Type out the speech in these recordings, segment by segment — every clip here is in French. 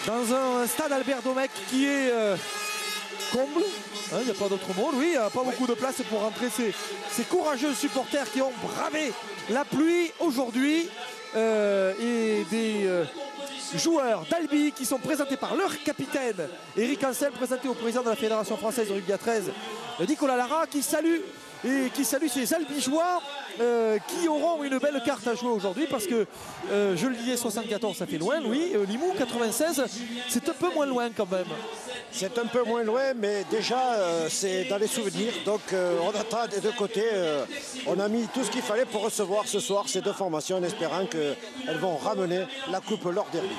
dans un stade Albert Domecq qui est comble. Il n'y a pas d'autre mot, oui, il n'y a pas beaucoup de place pour rentrer ces courageux supporters qui ont bravé la pluie aujourd'hui et des joueurs d'Albi qui sont présentés par leur capitaine Eric Ancel, présenté au président de la Fédération française de rugby à 13, Nicolas Lara, qui salue ces Albigeois qui auront une belle carte à jouer aujourd'hui parce que je le disais, 74 ça fait loin, Louis. Limoux 96 c'est un peu moins loin quand même. C'est un peu moins loin, mais déjà c'est dans les souvenirs, donc on attend des deux côtés. On a mis tout ce qu'il fallait pour recevoir ce soir ces deux formations en espérant qu'elles vont ramener la Coupe Lord Derby.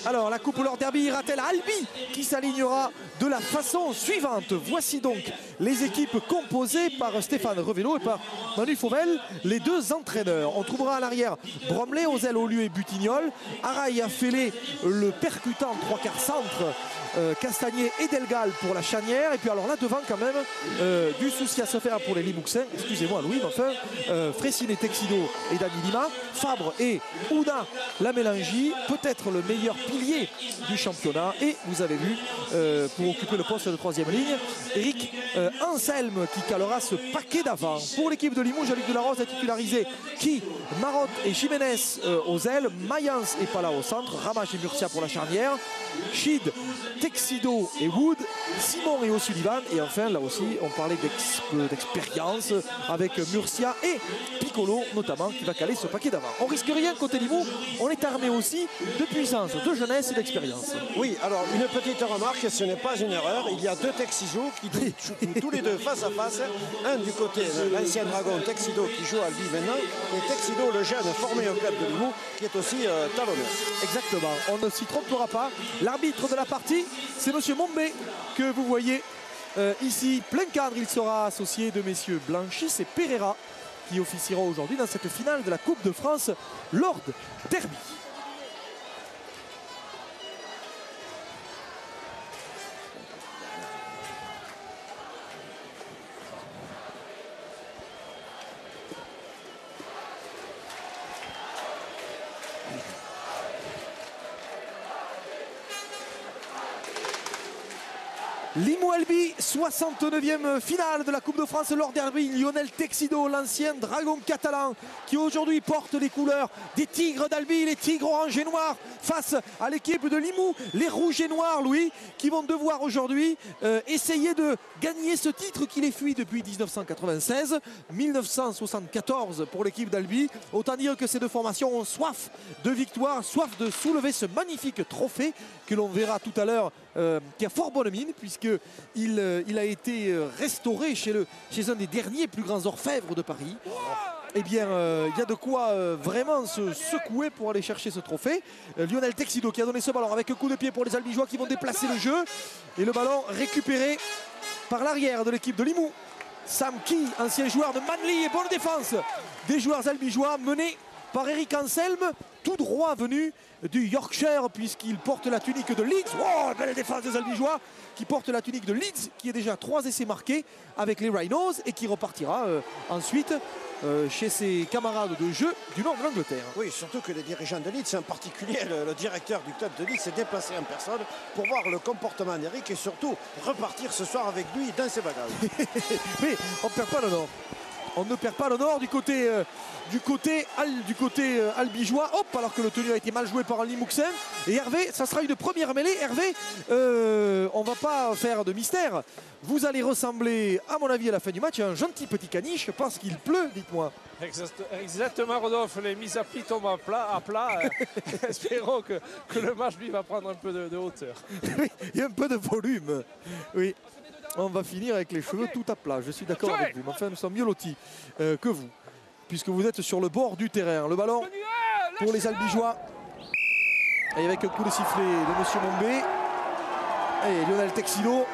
Alors la Coupe Lord Derby ira-t-elle à Albi qui s'alignera de la façon suivante? Voici donc les équipes composées par Stéphane Revello et par Manu Fauvel, les deux entraîneurs. On trouvera à l'arrière Bromley, aux ailes Olieu et Butignol, Araï Affelé, le percutant trois quarts centre, Castagnier et Delgal pour la charnière. Et puis alors là devant quand même du souci à se faire pour les Limouxins, excusez-moi Louis, mais enfin Fressine et Texido et Dani Lima, Fabre et Ouna la Mélangie, peut-être le meilleur pilier du championnat. Et vous avez vu pour occuper le poste de troisième ligne, Eric Anselme qui calera ce paquet d'avant. Pour l'équipe de Limoges, Jean-Luc Delarose a titularisé qui Marotte et Jiménez aux ailes, Mayence et Pala au centre, Ramage et Murcia pour la charnière, Chid, Texido et Wood, Simon et O'Sullivan. Et enfin là aussi on parlait d'expérience avec Murcia et Piccolo notamment qui va caler ce paquet d'avant. On risque rien côté Limoux, on est armé aussi de puissance, de jeunesse et d'expérience. Oui, alors une petite remarque, ce n'est pas une erreur, il y a deux Texido qui jouent tous les deux face à face, un du côté de l'ancien Dragon Texido qui joue à Albi maintenant, et Texido le jeune formé au club de Limoux qui est aussi talonneur. Exactement, on ne s'y trompera pas. L'arbitre de la partie, c'est monsieur Mombé que vous voyez ici, plein cadre. Il sera associé de messieurs Blanchis et Pereira qui officiera aujourd'hui dans cette finale de la Coupe de France Lord Derby. Limoux-Albi, 69e finale de la Coupe de France Lord Derby. Lionel Texido, l'ancien dragon catalan, qui aujourd'hui porte les couleurs des Tigres d'Albi, les Tigres orange et noirs, face à l'équipe de Limoux, les rouges et noirs, Louis, qui vont devoir aujourd'hui essayer de gagner ce titre qui les fuit depuis 1996, 1974 pour l'équipe d'Albi. Autant dire que ces deux formations ont soif de victoire, soif de soulever ce magnifique trophée que l'on verra tout à l'heure, qui a fort bonne mine puisqu'il a été restauré chez un des derniers plus grands orfèvres de Paris. Eh bien, il y a de quoi vraiment se secouer pour aller chercher ce trophée. Lionel Texido qui a donné ce ballon avec un coup de pied pour les Albigeois qui vont déplacer le jeu. Et le ballon récupéré par l'arrière de l'équipe de Limoux. Sam Key, ancien joueur de Manly, et bonne défense des joueurs albigeois menés par Eric Anselme, tout droit venu du Yorkshire puisqu'il porte la tunique de Leeds. Oh, belle défense des Albigeois qui porte la tunique de Leeds, qui est déjà 3 essais marqués avec les Rhinos et qui repartira ensuite chez ses camarades de jeu du nord de l'Angleterre. Oui, surtout que les dirigeants de Leeds, en particulier le directeur du club de Leeds, s'est déplacé en personne pour voir le comportement d'Eric et surtout repartir ce soir avec lui dans ses bagages. Mais on ne perd pas le nord. On ne perd pas le nord du côté albigeois. Hop, alors que le tenu a été mal joué par un Limouxin. Et Hervé, ça sera une première mêlée. Hervé, on ne va pas faire de mystère. Vous allez ressembler, à mon avis, à la fin du match, à un gentil petit caniche parce qu'il pleut, dites-moi. Exactement, Rodolphe. Les mises à prix tombent à plat. Espérons que le match, lui, va prendre un peu de hauteur. Il y a un peu de volume. Oui. On va finir avec les cheveux tout à plat, je suis d'accord avec vous. Mais enfin, nous sommes mieux lotis que vous, puisque vous êtes sur le bord du terrain. Le ballon pour les Albigeois. Et avec un coup de sifflet de monsieur Mombé. Et Lionel Texido.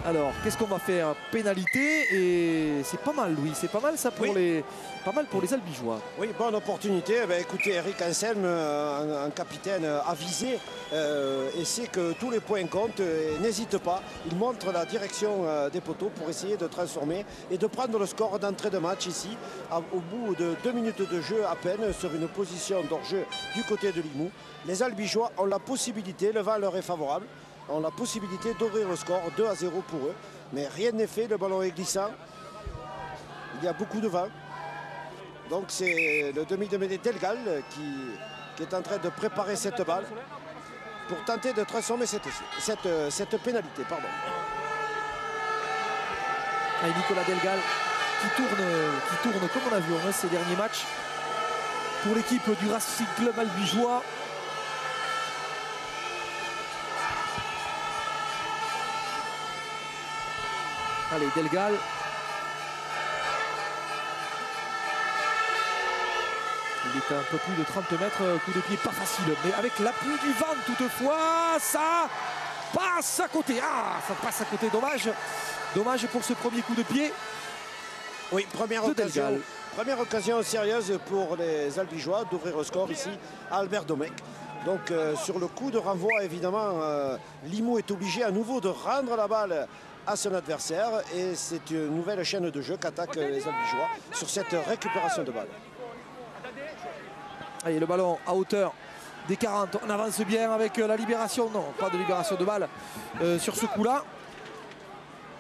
Alors, qu'est-ce qu'on va faire? Pénalité, et c'est pas mal, Louis. C'est pas mal ça pour pas mal pour les Albigeois. Oui, bonne opportunité. Eh bien, écoutez, Eric Anselme, un capitaine avisé, et sait que tous les points comptent. N'hésite pas. Il montre la direction des poteaux pour essayer de transformer et de prendre le score d'entrée de match ici, au bout de 2 minutes de jeu à peine, sur une position d'hors-jeu du côté de Limoux. Les Albigeois ont la possibilité, le vent leur est favorable, ont la possibilité d'ouvrir le score 2-0 pour eux. Mais rien n'est fait, le ballon est glissant. Il y a beaucoup de vent. Donc c'est le demi de mêlée Delgal qui est en train de préparer cette balle pour tenter de transformer cette pénalité. Pardon. Et Nicolas Delgal qui tourne comme on a vu ces derniers matchs pour l'équipe du Racing Club albigeois. Allez, Delgal. Il est à un peu plus de 30 mètres, coup de pied pas facile, mais avec l'appui du vent toutefois, ça passe à côté. Ah, ça passe à côté, dommage. Dommage pour ce premier coup de pied. Oui, première occasion sérieuse pour les Albigeois d'ouvrir le score ici à Albert Domecq. Donc sur le coup de renvoi, évidemment, Limoux est obligé à nouveau de rendre la balle à son adversaire, et c'est une nouvelle chaîne de jeu qu'attaquent les Albigeois sur cette récupération de balle. Allez, le ballon à hauteur des 40, on avance bien avec la libération, non pas de libération de balle sur ce coup là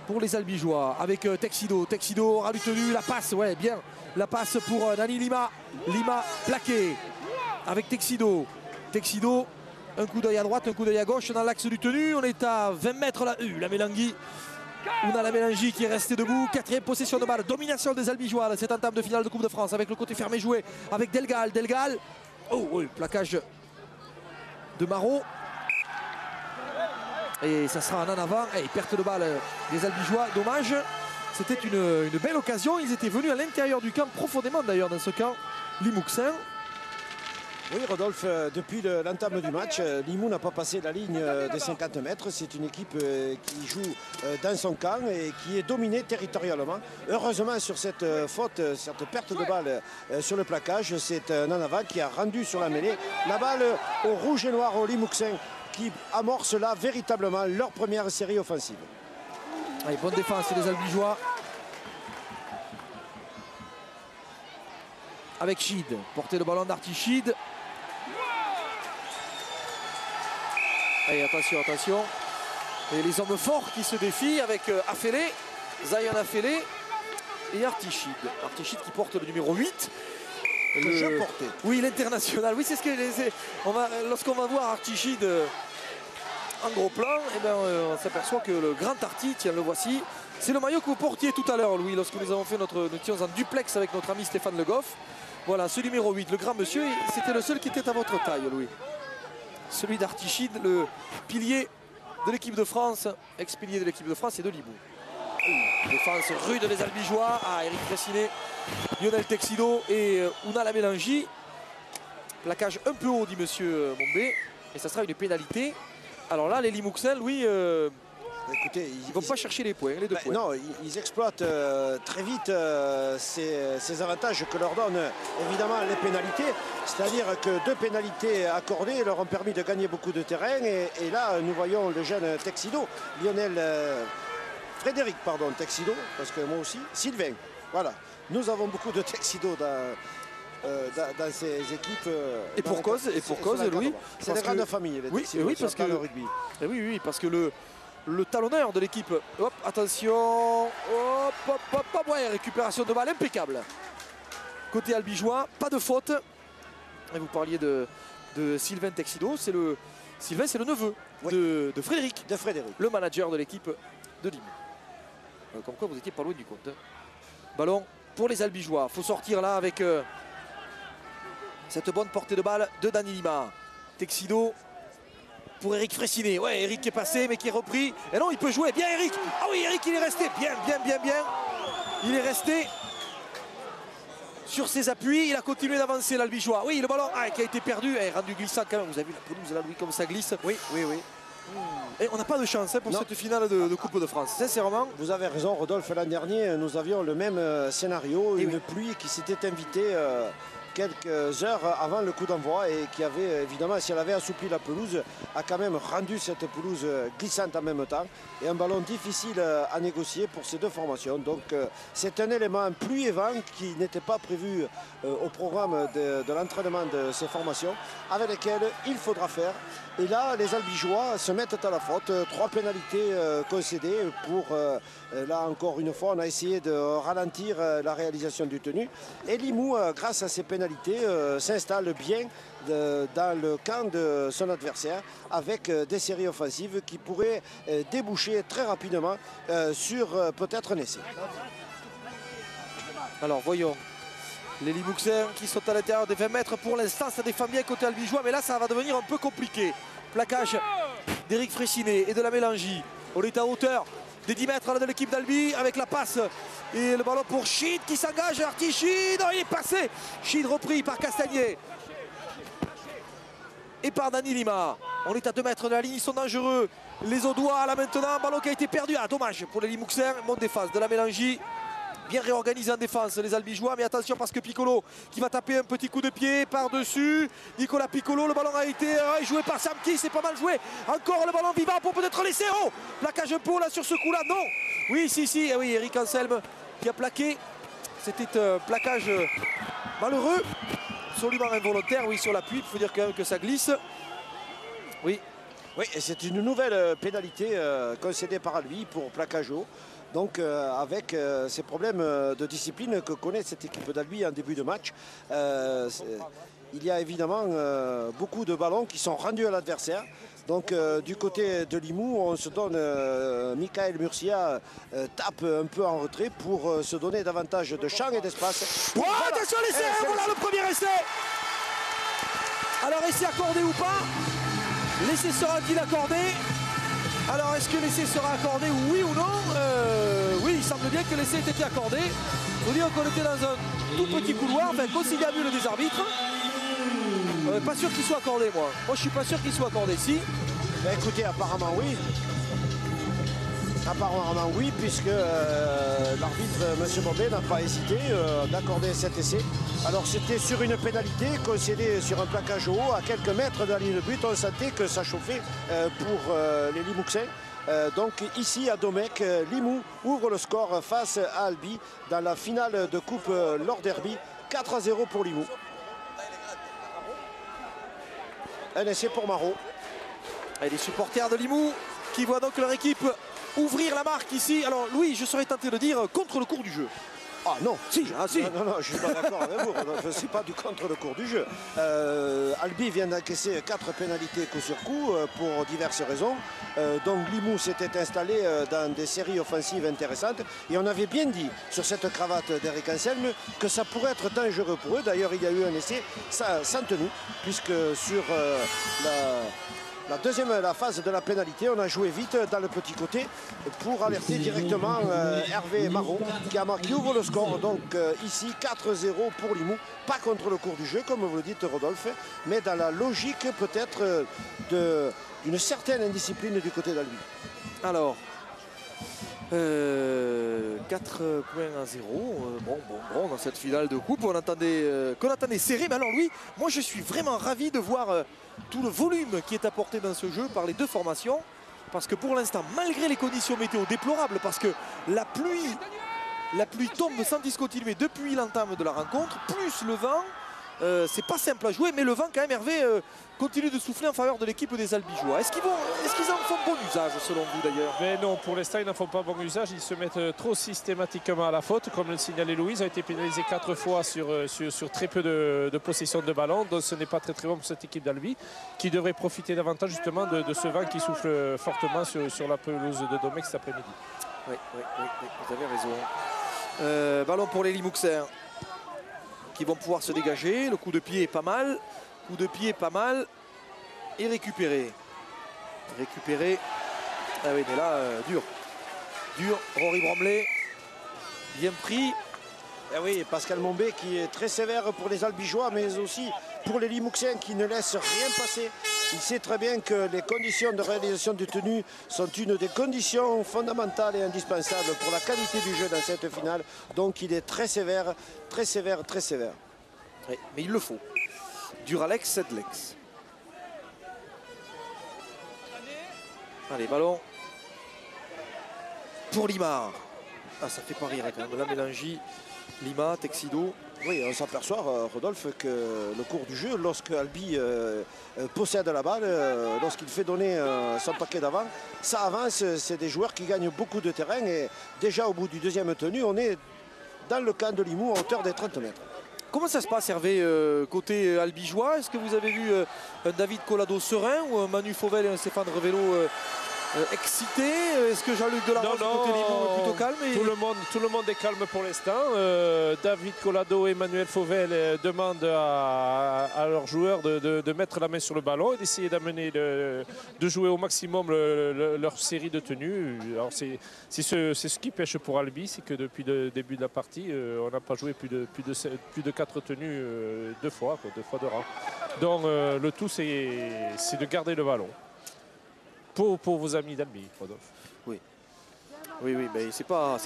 pour les Albigeois avec Texido aura du tenu, la passe, ouais bien, la passe pour Dani Lima plaqué avec Texido, un coup d'œil à droite, un coup d'œil à gauche dans l'axe du tenu, on est à 20 mètres là, la Mélangui. On a la Mélangie qui est restée debout. 4e possession de balle. Domination des Albigeois dans cette entame de finale de Coupe de France avec le côté fermé joué avec Delgal. Oh oui, plaquage de Marot. Et ça sera en avant. Et perte de balle des Albigeois. Dommage. C'était une belle occasion. Ils étaient venus à l'intérieur du camp, profondément d'ailleurs dans ce camp limouxin. Oui, Rodolphe, depuis l'entame du match, Limoux n'a pas passé la ligne des 50 mètres. C'est une équipe qui joue dans son camp et qui est dominée territorialement. Heureusement, sur cette faute, cette perte de balle sur le plaquage, c'est Nanava qui a rendu sur la mêlée la balle au rouge et noir, au Limouxin, qui amorce là véritablement leur première série offensive. Allez, bonne défense des Albigeois. Avec Chid, porter le ballon d'Artichid. Allez, attention. Et les hommes forts qui se défient avec Afele, Zayan Afele et Artichid. Artichid qui porte le numéro 8. Le jeu porté. Oui, l'international. Oui, c'est ce que lorsqu'on va voir Artichid en gros plan, eh ben, on s'aperçoit que le grand Arti, tiens, le voici. C'est le maillot que vous portiez tout à l'heure, Louis, lorsque nous avons fait nous étions en duplex avec notre ami Stéphane Le Goff. Voilà, ce numéro 8, le grand monsieur, c'était le seul qui était à votre taille, Louis. Celui d'Artichid, le pilier de l'équipe de France, ex-pilier de l'équipe de France et de Limoux. Défense rude des Albigeois. Ah, Eric Fressinet, Lionel Texido et Ouna la Mélangie. Plaquage un peu haut, dit monsieur Mombé. Et ça sera une pénalité. Alors là, les Limouxins, Louis, écoutez, ils ne vont pas chercher les points, les 2 points. Non, ils exploitent très vite ces avantages que leur donnent évidemment les pénalités. C'est-à-dire que 2 pénalités accordées leur ont permis de gagner beaucoup de terrain. Et là, nous voyons le jeune Texido, Frédéric, Texido, parce que moi aussi, Sylvain. Voilà, nous avons beaucoup de Texido dans ces équipes. Et pour cause, Louis. C'est des grandes familles, les Texido, oui, parce que le rugby. Oui, parce que le talonneur de l'équipe, hop, attention, hop, ouais, récupération de balle impeccable. Côté albigeois, pas de faute. Et vous parliez de Sylvain Texido, Sylvain, c'est le neveu de Frédéric. Le manager de l'équipe de Limoux. Comme quoi vous étiez pas loin du compte. Ballon pour les albigeois. Il faut sortir là avec cette bonne portée de balle de Dani Lima. Texido pour Eric Fressinet. Ouais, Eric qui est passé mais qui est repris. Et non, il peut jouer. Bien Eric. Ah oui, Eric, il est resté. Bien. Il est resté sur ses appuis. Il a continué d'avancer l'albigeois. Oui, le ballon qui a été perdu. Rendu glissant quand même. Vous avez vu la pelouse là, Louis, comme ça glisse. Oui. Et on n'a pas de chance pour cette finale de Coupe de France, sincèrement. Vous avez raison, Rodolphe. L'an dernier, nous avions le même scénario, une oui. pluie qui s'était invitée quelques heures avant le coup d'envoi et qui avait, évidemment, si elle avait assoupli la pelouse, a quand même rendu cette pelouse glissante en même temps. Et un ballon difficile à négocier pour ces deux formations. Donc c'est un élément, pluie et vent, qui n'était pas prévu au programme de l'entraînement de ces formations, avec lesquelles il faudra faire. Et là, les Albigeois se mettent à la faute. 3 pénalités concédées pour, là encore une fois, on a essayé de ralentir la réalisation du tenu. Et Limoux, grâce à ces pénalités, s'installe bien dans le camp de son adversaire avec des séries offensives qui pourraient déboucher très rapidement sur peut-être un essai. Alors voyons les Limouxins qui sont à l'intérieur des 20 mètres. Pour l'instant, ça défend bien côté albigeois, mais là, ça va devenir un peu compliqué. Plaquage d'Éric Fréchinet et de la Mélangie. On est à hauteur des 10 mètres de l'équipe d'Albi avec la passe et le ballon pour Chid qui s'engage. Arti Chid, il est passé. Chid repris par Castagnier et par Dani Lima. On est à 2 mètres de la ligne, ils sont dangereux. Les Audois là maintenant, ballon qui a été perdu. Ah, dommage pour les Limouxins. Monte des phases de la Mélangie. Bien réorganisé en défense les Albigeois, mais attention parce que Piccolo qui va taper un petit coup de pied par-dessus. Nicolas Piccolo, le ballon a été joué par Samki, c'est pas mal joué. Encore le ballon vivant pour peut-être laisser. Oh, plaquage un peu là sur ce coup-là, non. Oui, si, oui, Eric Anselme qui a plaqué. C'était un plaquage malheureux, absolument involontaire, oui, sur l'appui. Il faut dire quand même que ça glisse. Oui. Oui, et c'est une nouvelle pénalité concédée par lui pour plaquage haut. Donc avec ces problèmes de discipline que connaît cette équipe d'Albi en début de match, il y a évidemment beaucoup de ballons qui sont rendus à l'adversaire. Donc du côté de Limoux, on se donne, Michael Murcia tape un peu en retrait pour se donner davantage de champ et d'espace. Oh, voilà. Attention l'essai, voilà le premier essai. Alors essai accordé ou pas? L'essai sera-t-il accordé? Alors est-ce que l'essai sera accordé, oui ou non? Oui, il semble bien que l'essai ait été accordé. Il faut dire qu'on était dans un tout petit couloir, enfin conciliabule des arbitres. Pas sûr qu'il soit accordé, moi. Moi je suis pas sûr qu'il soit accordé. Si. Ben, écoutez, apparemment oui. Apparemment oui, puisque l'arbitre, M. Bombay, n'a pas hésité d'accorder cet essai. Alors c'était sur une pénalité concédée sur un plaquage haut, à quelques mètres de la ligne de but. On sentait que ça chauffait pour les Limouxins. Donc ici à Domecq, Limoux ouvre le score face à Albi dans la finale de Coupe Lord Derby. 4-0 pour Limoux. Un essai pour Marot. Et les supporters de Limoux qui voient donc leur équipe ouvrir la marque ici. Alors Louis, je serais tenté de dire contre le cours du jeu. Ah non, si. Non, je ne suis pas d'accord avec vous. Je ne suis pas du contre le cours du jeu. Albi vient d'encaisser 4 pénalités coup sur coup pour diverses raisons. Donc Limoux s'était installé dans des séries offensives intéressantes. Et on avait bien dit sur cette cravate d'Eric Anselme que ça pourrait être dangereux pour eux. D'ailleurs, il y a eu un essai sans tenue, puisque sur la phase de la pénalité, on a joué vite dans le petit côté pour alerter directement Hervé Marot qui ouvre le score. Donc ici 4-0 pour Limoux, pas contre le cours du jeu comme vous le dites Rodolphe, mais dans la logique peut-être d'une certaine indiscipline du côté d'Albi. Alors 4 points à 0. Bon, dans cette finale de coupe, qu'on attendait serré. Mais alors Louis, moi je suis vraiment ravi de voir tout le volume qui est apporté dans ce jeu par les deux formations. Parce que pour l'instant, malgré les conditions météo déplorables, parce que la pluie tombe sans discontinuer depuis l'entame de la rencontre, plus le vent, c'est pas simple à jouer, mais le vent quand même, Hervé, continue de souffler en faveur de l'équipe des Albigeois. Est-ce qu'ils en font bon usage selon vous d'ailleurs? Mais non, pour l'instant ils n'en font pas bon usage, ils se mettent trop systématiquement à la faute, comme le signalait Louise, a été pénalisé 4 fois sur très peu de possession de ballon, donc ce n'est pas très bon pour cette équipe d'Albi, qui devrait profiter davantage justement de ce vent qui souffle fortement sur la pelouse de Domecq cet après-midi. Oui, vous avez raison. Ballon pour les Limouxins qui vont pouvoir se dégager. Le coup de pied est pas mal. Et récupéré. Ah oui, mais là, dur. Rory Bromley, bien pris. Et oui, Pascal Mombé qui est très sévère pour les Albigeois, mais aussi pour les Limouxiens qui ne laissent rien passer. Il sait très bien que les conditions de réalisation du tenue sont une des conditions fondamentales et indispensables pour la qualité du jeu dans cette finale. Donc il est très sévère, très sévère, très sévère. Oui, mais il le faut. Duralex, Sedlex. Allez, ballon pour Lima. Ah, ça fait pas rire quand même. La Mélangie, Lima, Texido. Oui, on s'aperçoit, Rodolphe, que le cours du jeu, lorsque Albi possède la balle, lorsqu'il fait donner son paquet d'avant, ça avance, c'est des joueurs qui gagnent beaucoup de terrain. Et déjà au bout du deuxième tenue, on est dans le camp de Limoux à hauteur des 30 mètres. Comment ça se passe, Hervé, côté albigeois? Est-ce que vous avez vu un David Collado serein ou un Manu Fauvel et un Stéphane Revello excité? Est-ce que Jean-Luc Delarose côté Limoux est plutôt calme Tout le monde est calme pour l'instant. David Collado et Manuel Fauvel demandent à leurs joueurs de mettre la main sur le ballon et d'essayer d'amener, de jouer au maximum leur série de tenues. Alors c'est ce qui pêche pour Albi, c'est que depuis le début de la partie, on n'a pas joué plus de 4 tenues deux fois de rang. Donc le tout c'est de garder le ballon. Pour vos amis d'Albi, Rodolphe. Oui. Oui, mais c'est pas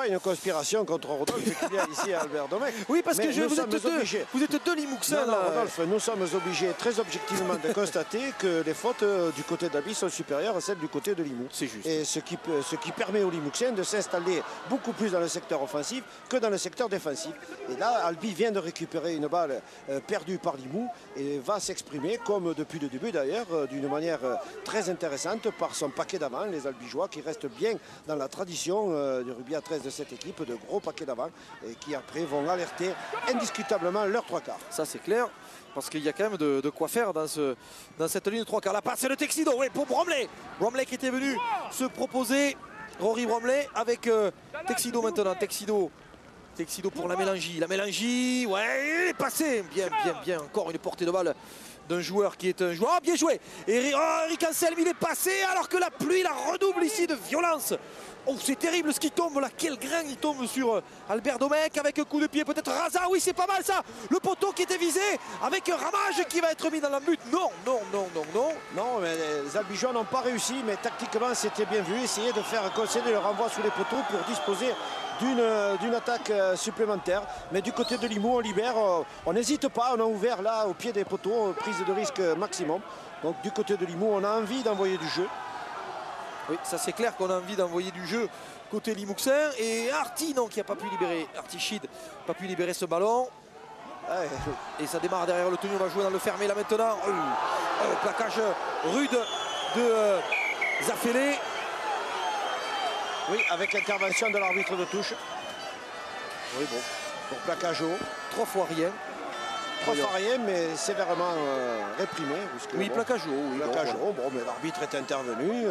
une conspiration contre Rodolphe qu'il y a ici à Albert Domecq. Oui, parce que vous êtes deux Limouxins. Non, Rodolphe, nous sommes obligés très objectivement de constater que les fautes du côté d'Albi sont supérieures à celles du côté de Limoux. C'est juste. Et ce qui permet aux Limouxiens de s'installer beaucoup plus dans le secteur offensif que dans le secteur défensif. Et là, Albi vient de récupérer une balle perdue par Limoux et va s'exprimer, comme depuis le début d'ailleurs, d'une manière très intéressante par son paquet d'avant, les Albigeois qui restent bien dans la tradition du rugby à 13 de cette équipe, de gros paquets d'avant et qui après vont alerter indiscutablement leurs trois quarts. Ça c'est clair, parce qu'il y a quand même de quoi faire dans cette ligne de trois quarts. La passe c'est le Texido, oui, pour Bromley. Bromley qui était venu se proposer, Rory Bromley avec Texido maintenant. Texido pour la Mélangie. La Mélangie, ouais, il est passé. Bien, encore une portée de balle d'un joueur qui est un joueur. Oh, bien joué. Et Eric Anselme, il est passé alors que la pluie la redouble ici de violence. Oh, c'est terrible ce qui tombe là. Quel grain il tombe sur Albert Domecq avec un coup de pied. Peut-être Raza. Oui, c'est pas mal ça. Le poteau qui était visé avec un ramage qui va être mis dans la butte. Non. Non, mais les Albigeois n'ont pas réussi. Mais tactiquement, c'était bien vu. Essayer de faire concéder le renvoi sous les poteaux pour disposer d'une attaque supplémentaire. Mais du côté de Limoux, on libère. On n'hésite pas. On a ouvert là au pied des poteaux. Prise de risque maximum. Donc du côté de Limoux, on a envie d'envoyer du jeu. Oui, ça c'est clair qu'on a envie d'envoyer du jeu côté Limouxin. Et Arti, non, qui n'a pas pu libérer. Arti Chid n'a pas pu libérer ce ballon. Et ça démarre derrière le tenu. On va jouer dans le fermé là maintenant. Plaquage rude de Zafélé. Oui, avec l'intervention de l'arbitre de touche. Oui, bon. Pour plaquage haut. 3 fois rien. 3 fois rien, mais sévèrement réprimé. Oui, plaquage haut. Oui, plaquage haut. Bon, mais l'arbitre est intervenu.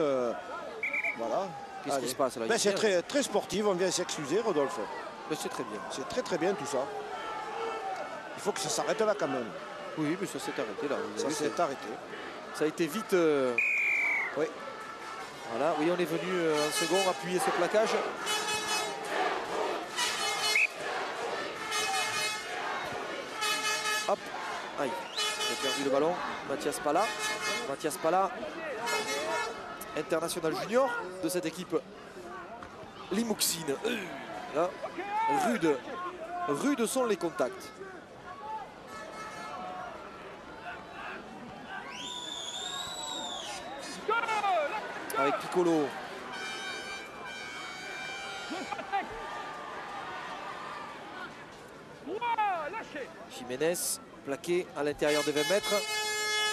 Voilà. Qu'est-ce qui se passe là? C'est très, très sportif. On vient s'excuser, Rodolphe. C'est très bien. C'est très très bien tout ça. Il faut que ça s'arrête là quand même. Oui, mais ça s'est arrêté là. Ça s'est arrêté. Ça a été vite. Oui. Voilà, oui, on est venu en second appuyer ce plaquage. Hop, aïe, j'ai perdu le ballon. Mathias Pala, international junior de cette équipe Limouxine. Là, rudes sont les contacts. Avec Piccolo. Jiménez plaqué à l'intérieur des 20 mètres.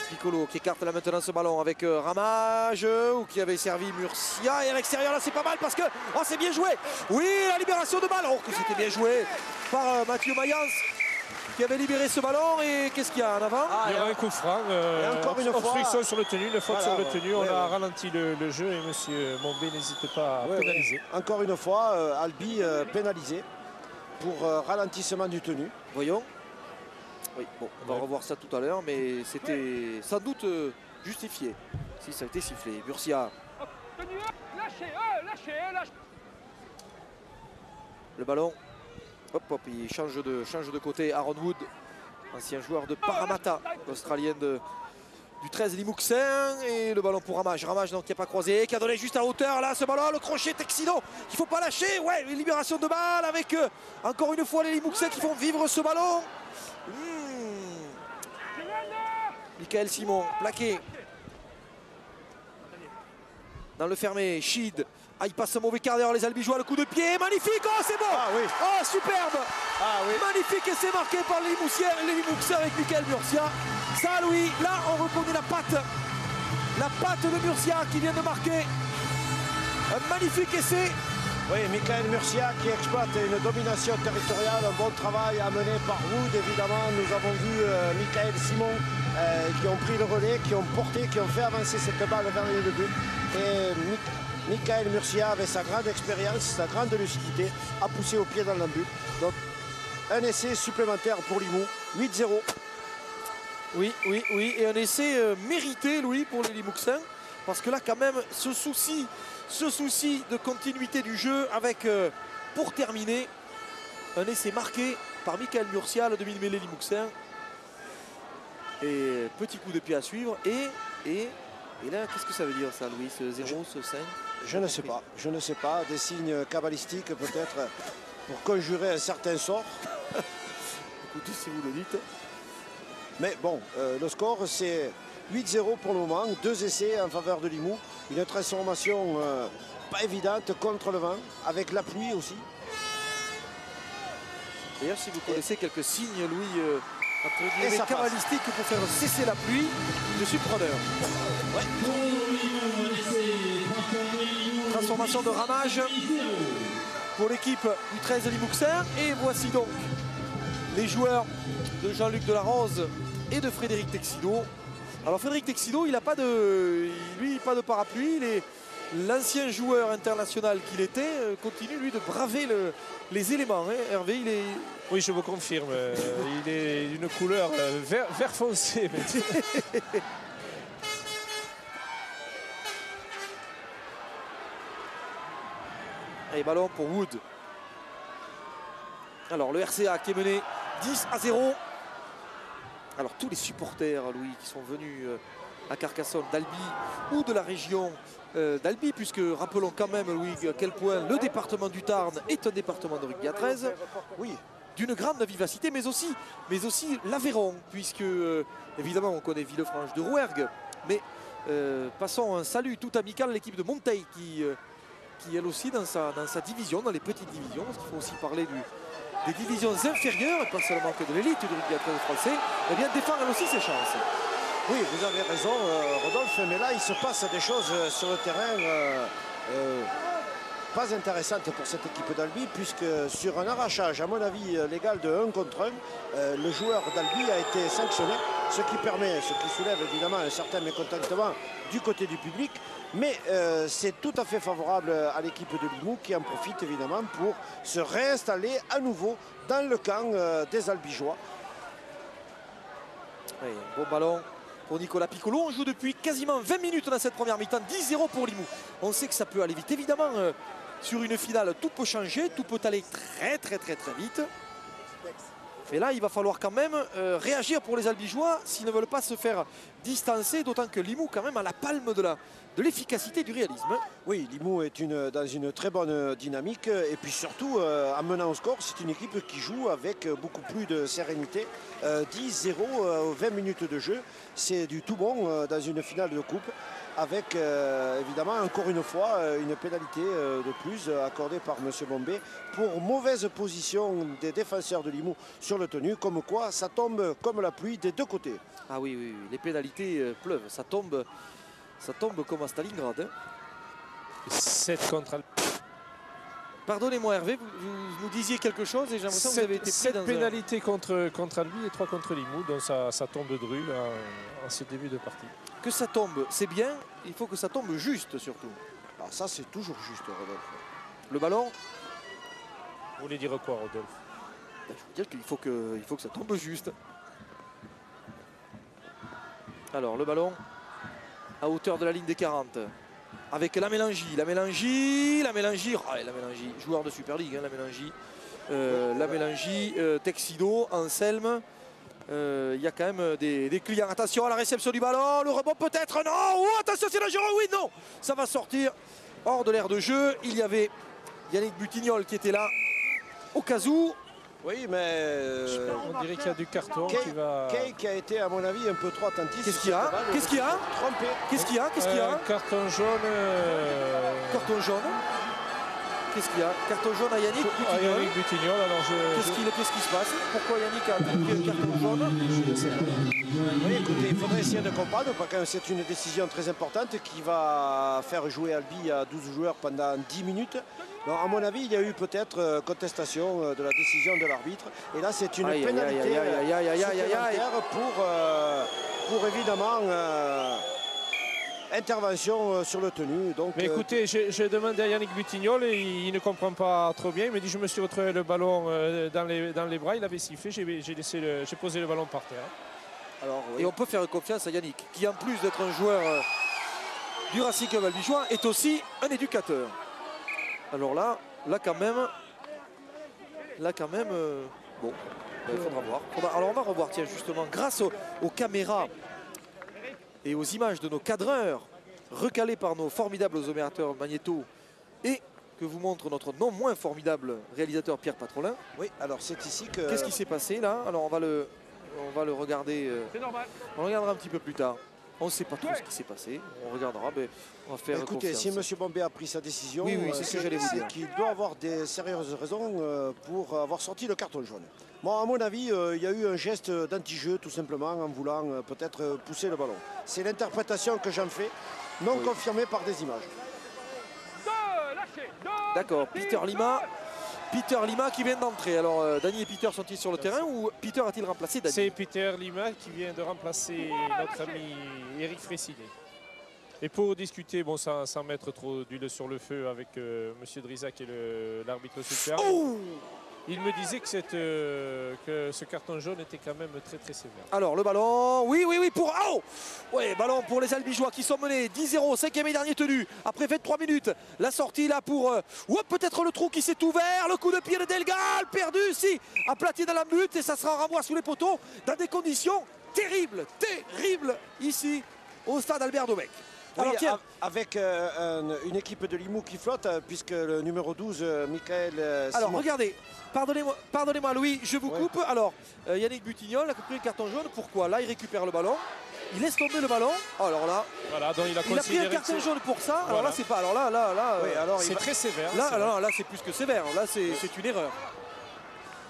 Piccolo qui écarte là maintenant ce ballon avec Ramage ou qui avait servi Murcia. Et à l'extérieur là c'est pas mal parce que c'est bien joué. Oui, la libération de balle. Oh que c'était bien joué par Mathieu Mayence qui avait libéré ce ballon. Et qu'est-ce qu'il y a en avant? Il y aura un coup franc. Encore une fois. Obstruction sur le tenu, une faute sur le tenu. On a ralenti le jeu et monsieur Mombé n'hésite pas à pénaliser. Encore une fois, Albi pénalisé pour ralentissement du tenu. Voyons. Oui, bon, on va revoir ça tout à l'heure, mais c'était sans doute justifié. Si ça a été sifflé. Murcia. Le ballon Hop, hop, il change de côté. Aaron Wood, ancien joueur de Parramatta, australien du 13 Limouxin. Et le ballon pour Ramage. Ramage donc, qui n'a pas croisé, qui a donné juste à hauteur. Là, ce ballon, le crochet Texido, qu'il ne faut pas lâcher. Ouais, une libération de balle avec encore une fois les Limouxins qui font vivre ce ballon. Michael Simon, plaqué. Dans le fermé, Sheed. Ah, il passe un mauvais quart d'heure, les Albigeois, le coup de pied, magnifique, oh c'est bon, Ah oui. Oh superbe, Ah oui. magnifique, et c'est marqué par les Limouxins avec Michael Murcia. Ça Louis, là on reconnaît la patte de Murcia qui vient de marquer un magnifique essai. Oui, Michael Murcia qui exploite une domination territoriale, un bon travail amené par Wood évidemment. Nous avons vu Michael Simon qui ont pris le relais, qui ont porté, qui ont fait avancer cette balle vers le but. Et Michael Murcia, avec sa grande expérience, sa grande lucidité, a poussé au pied dans le but. Donc un essai supplémentaire pour Limoux, 8-0. Oui, oui, oui, et un essai mérité Louis pour les Limouxins. Parce que là quand même ce souci de continuité du jeu avec pour terminer un essai marqué par Michael Murcia, le demi-mêlée Limouxin. Et petit coup de pied à suivre et là qu'est-ce que ça veut dire ça Louis, ce 0, ce 5? Je ne sais pas, des signes cabalistiques peut-être pour conjurer un certain sort. Écoutez si vous le dites. Mais bon, le score c'est 8-0 pour le moment, 2 essais en faveur de Limoux. Une transformation pas évidente contre le vent, avec la pluie aussi. D'ailleurs, si vous connaissez quelques signes, Louis, entre Et guillemets ça cabalistiques pour faire cesser la pluie, je suis preneur. Ouais. Transformation de ramage pour l'équipe du 13 Limouxin. Et voici donc les joueurs de Jean-Luc Delarose et de Frédéric Texido. Alors Frédéric Texido, il n'a pas de parapluie, il est l'ancien joueur international qu'il était, continue lui de braver les éléments. Hein. Hervé, il est... Oui, je vous confirme, il est d'une couleur vert foncé. Allez, ballon pour Wood. Alors le RCA qui est mené 10-0. Alors tous les supporters, Louis, qui sont venus à Carcassonne, d'Albi ou de la région d'Albi, puisque rappelons quand même, Louis, à quel point le département du Tarn est un département de rugby à 13. Oui, d'une grande vivacité, mais aussi l'Aveyron, puisque évidemment on connaît Villefranche de Rouergue, mais passons un salut tout amical à l'équipe de Monteil qui elle aussi dans sa division, dans les petites divisions, parce qu'il faut aussi parler des divisions inférieures, et pas seulement que de l'élite du rugby à 13 français, eh bien défend elle aussi ses chances. oui, vous avez raison, Rodolphe, mais là il se passe des choses sur le terrain pas intéressantes pour cette équipe d'Albi, puisque sur un arrachage, à mon avis, légal de 1 contre 1, le joueur d'Albi a été sanctionné, ce qui soulève évidemment un certain mécontentement du côté du public, mais c'est tout à fait favorable à l'équipe de Limoux qui en profite évidemment pour se réinstaller à nouveau dans le camp des Albigeois. Oui, bon ballon pour Nicolas Piccolo. On joue depuis quasiment 20 minutes dans cette première mi-temps. 10-0 pour Limoux. On sait que ça peut aller vite. Évidemment, sur une finale, tout peut changer. Tout peut aller très vite. Et là, il va falloir quand même réagir pour les Albigeois s'ils ne veulent pas se faire distancer. D'autant que Limoux, quand même, a la palme de l'efficacité, du réalisme. Oui, Limoux est dans une très bonne dynamique. Et puis surtout, en menant au score, c'est une équipe qui joue avec beaucoup plus de sérénité. 10-0, 20 minutes de jeu. C'est du tout bon dans une finale de coupe. Avec évidemment encore une fois une pénalité de plus accordée par M. Bombay pour mauvaise position des défenseurs de Limoux sur le tenu, comme quoi ça tombe comme la pluie des deux côtés. Ah oui, oui, oui. Les pénalités pleuvent, ça tombe comme à Stalingrad. Hein. 7 contre Albi. Pardonnez-moi Hervé, vous nous disiez quelque chose et j'ai l'impression que vous avez été pris dans pénalités contre Albi et 3 contre Limoux, donc ça tombe de drue là, en ce début de partie. Que ça tombe, c'est bien, il faut que ça tombe juste surtout. Alors ça c'est toujours juste, Rodolphe. Le ballon, Vous voulez dire quoi, Rodolphe? je veux dire qu'il faut que ça tombe juste. Alors le ballon à hauteur de la ligne des 40 avec la Mélangie, joueur de Super League, hein, la Mélangie. la Mélangie, Texido, Anselme. Il y a quand même des clients. Attention à la réception du ballon, le rebond peut-être, non, oh, attention c'est dangereux, oui, non, ça va sortir hors de l'aire de jeu. Il y avait Yannick Butignol qui était là au cas où. Oui, mais on dirait qu'il y a du carton qui va... Kay qui a été à mon avis un peu trop attentif. Qu'est-ce qu'il y a? Qu'est-ce qu'il y a? Trompé. Qu'est-ce qu'il y a? Qu'est-ce qu'il y a? Carton jaune. Carton jaune. Qu'est-ce qu'il y a? Carton jaune à Yannick Butignol. Yannick Butignol, alors Qu'est-ce qui se passe? Pourquoi Yannick a pris un carton jaune? Oui, écoutez, il faudrait essayer de comprendre parce que c'est une décision très importante qui va faire jouer Albi à 12 joueurs pendant 10 minutes. Donc, à mon avis, il y a eu peut-être contestation de la décision de l'arbitre. Et là, c'est une pénalité supplémentaire pour évidemment intervention sur le tenu. Donc, mais écoutez, j'ai demandé à Yannick Butignol et il ne comprend pas trop bien. Il me dit je me suis retrouvé le ballon dans les bras, il avait sifflé, j'ai posé le ballon par terre. Alors, oui. Et on peut faire confiance à Yannick, qui en plus d'être un joueur du Racing Club albigeois, est aussi un éducateur. Alors là quand même, bon, il faudra voir. Alors on va revoir, tiens, justement, grâce aux caméras et aux images de nos cadreurs, recalés par nos formidables opérateurs Magnéto et que vous montre notre non moins formidable réalisateur Pierre Patrolin. Oui, alors c'est ici que... Qu'est-ce qui s'est passé là? Alors on va le regarder, on regardera un petit peu plus tard. On ne sait pas tout ce qui s'est passé, on regardera, mais on va faire écoutez, si M. Bombay a pris sa décision, oui, c'est ce que j'allais vous dire. Qu'il doit avoir des sérieuses raisons pour avoir sorti le carton jaune. Bon, à mon avis, il y a eu un geste d'anti-jeu tout simplement en voulant peut-être pousser le ballon. C'est l'interprétation que j'en fais, non confirmée par des images. D'accord, Peter Lima qui vient d'entrer. Alors, Dany et Peter sont-ils sur le terrain ou Peter a-t-il remplacé Dany? C'est Peter Lima qui vient de remplacer notre ami Eric Fressinet. Et pour discuter, bon, sans mettre trop d'huile sur le feu avec M. Drizac et l'arbitre suppléant, il me disait que ce carton jaune était quand même très très sévère. Alors le ballon, oui, pour... Oh ouais, ballon pour les Albigeois qui sont menés 10-0, 5e et dernier tenu, après 23 minutes. La sortie là pour... peut-être le trou qui s'est ouvert, le coup de pied de Delgal, perdu, si, aplati dans la butte et ça sera un renvoi sous les poteaux dans des conditions terribles, ici au stade Albert Dobec. Alors, oui, avec une équipe de Limoux qui flotte, puisque le numéro 12, Michael Simon... Alors regardez, pardonnez-moi Louis, je vous coupe. Alors Yannick Butignol a pris un carton jaune, pourquoi? Là il récupère le ballon, il laisse tomber le ballon. Alors là, voilà, donc il a pris un carton jaune pour ça. Alors voilà. Là c'est pas, alors là, c'est très sévère. Là c'est plus que sévère, là c'est une erreur.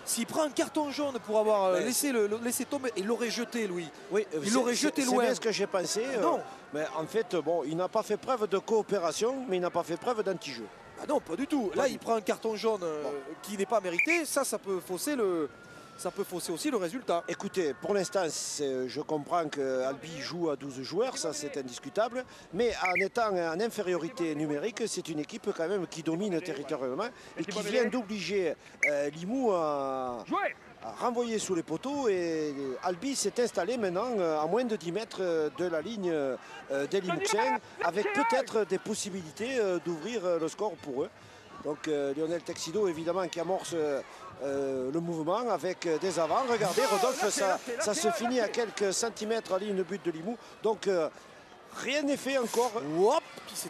S'il prend un carton jaune pour avoir laissé tomber, il l'aurait jeté, Louis. Oui, il l'aurait jeté loin. C'est bien ce que j'ai pensé. Non. Mais en fait, bon, il n'a pas fait preuve de coopération, mais il n'a pas fait preuve d'anti-jeu. Ah non, pas du tout. Là, il prend un carton jaune qui n'est pas mérité. Ça peut fausser aussi le résultat. Écoutez, pour l'instant, je comprends qu'Albi joue à 12 joueurs, ça c'est indiscutable. Mais en étant en infériorité numérique, c'est une équipe quand même qui domine territorialement et qui vient d'obliger Limoux à renvoyer sous les poteaux. Et Albi s'est installé maintenant à moins de 10 mètres de la ligne des Limouxins, avec peut-être des possibilités d'ouvrir le score pour eux. Donc Lionel Texido, évidemment, qui amorce le mouvement avec des avants. Regardez, Rodolphe, ça se finit à quelques centimètres à la ligne de but de Limoux. Donc rien n'est fait encore.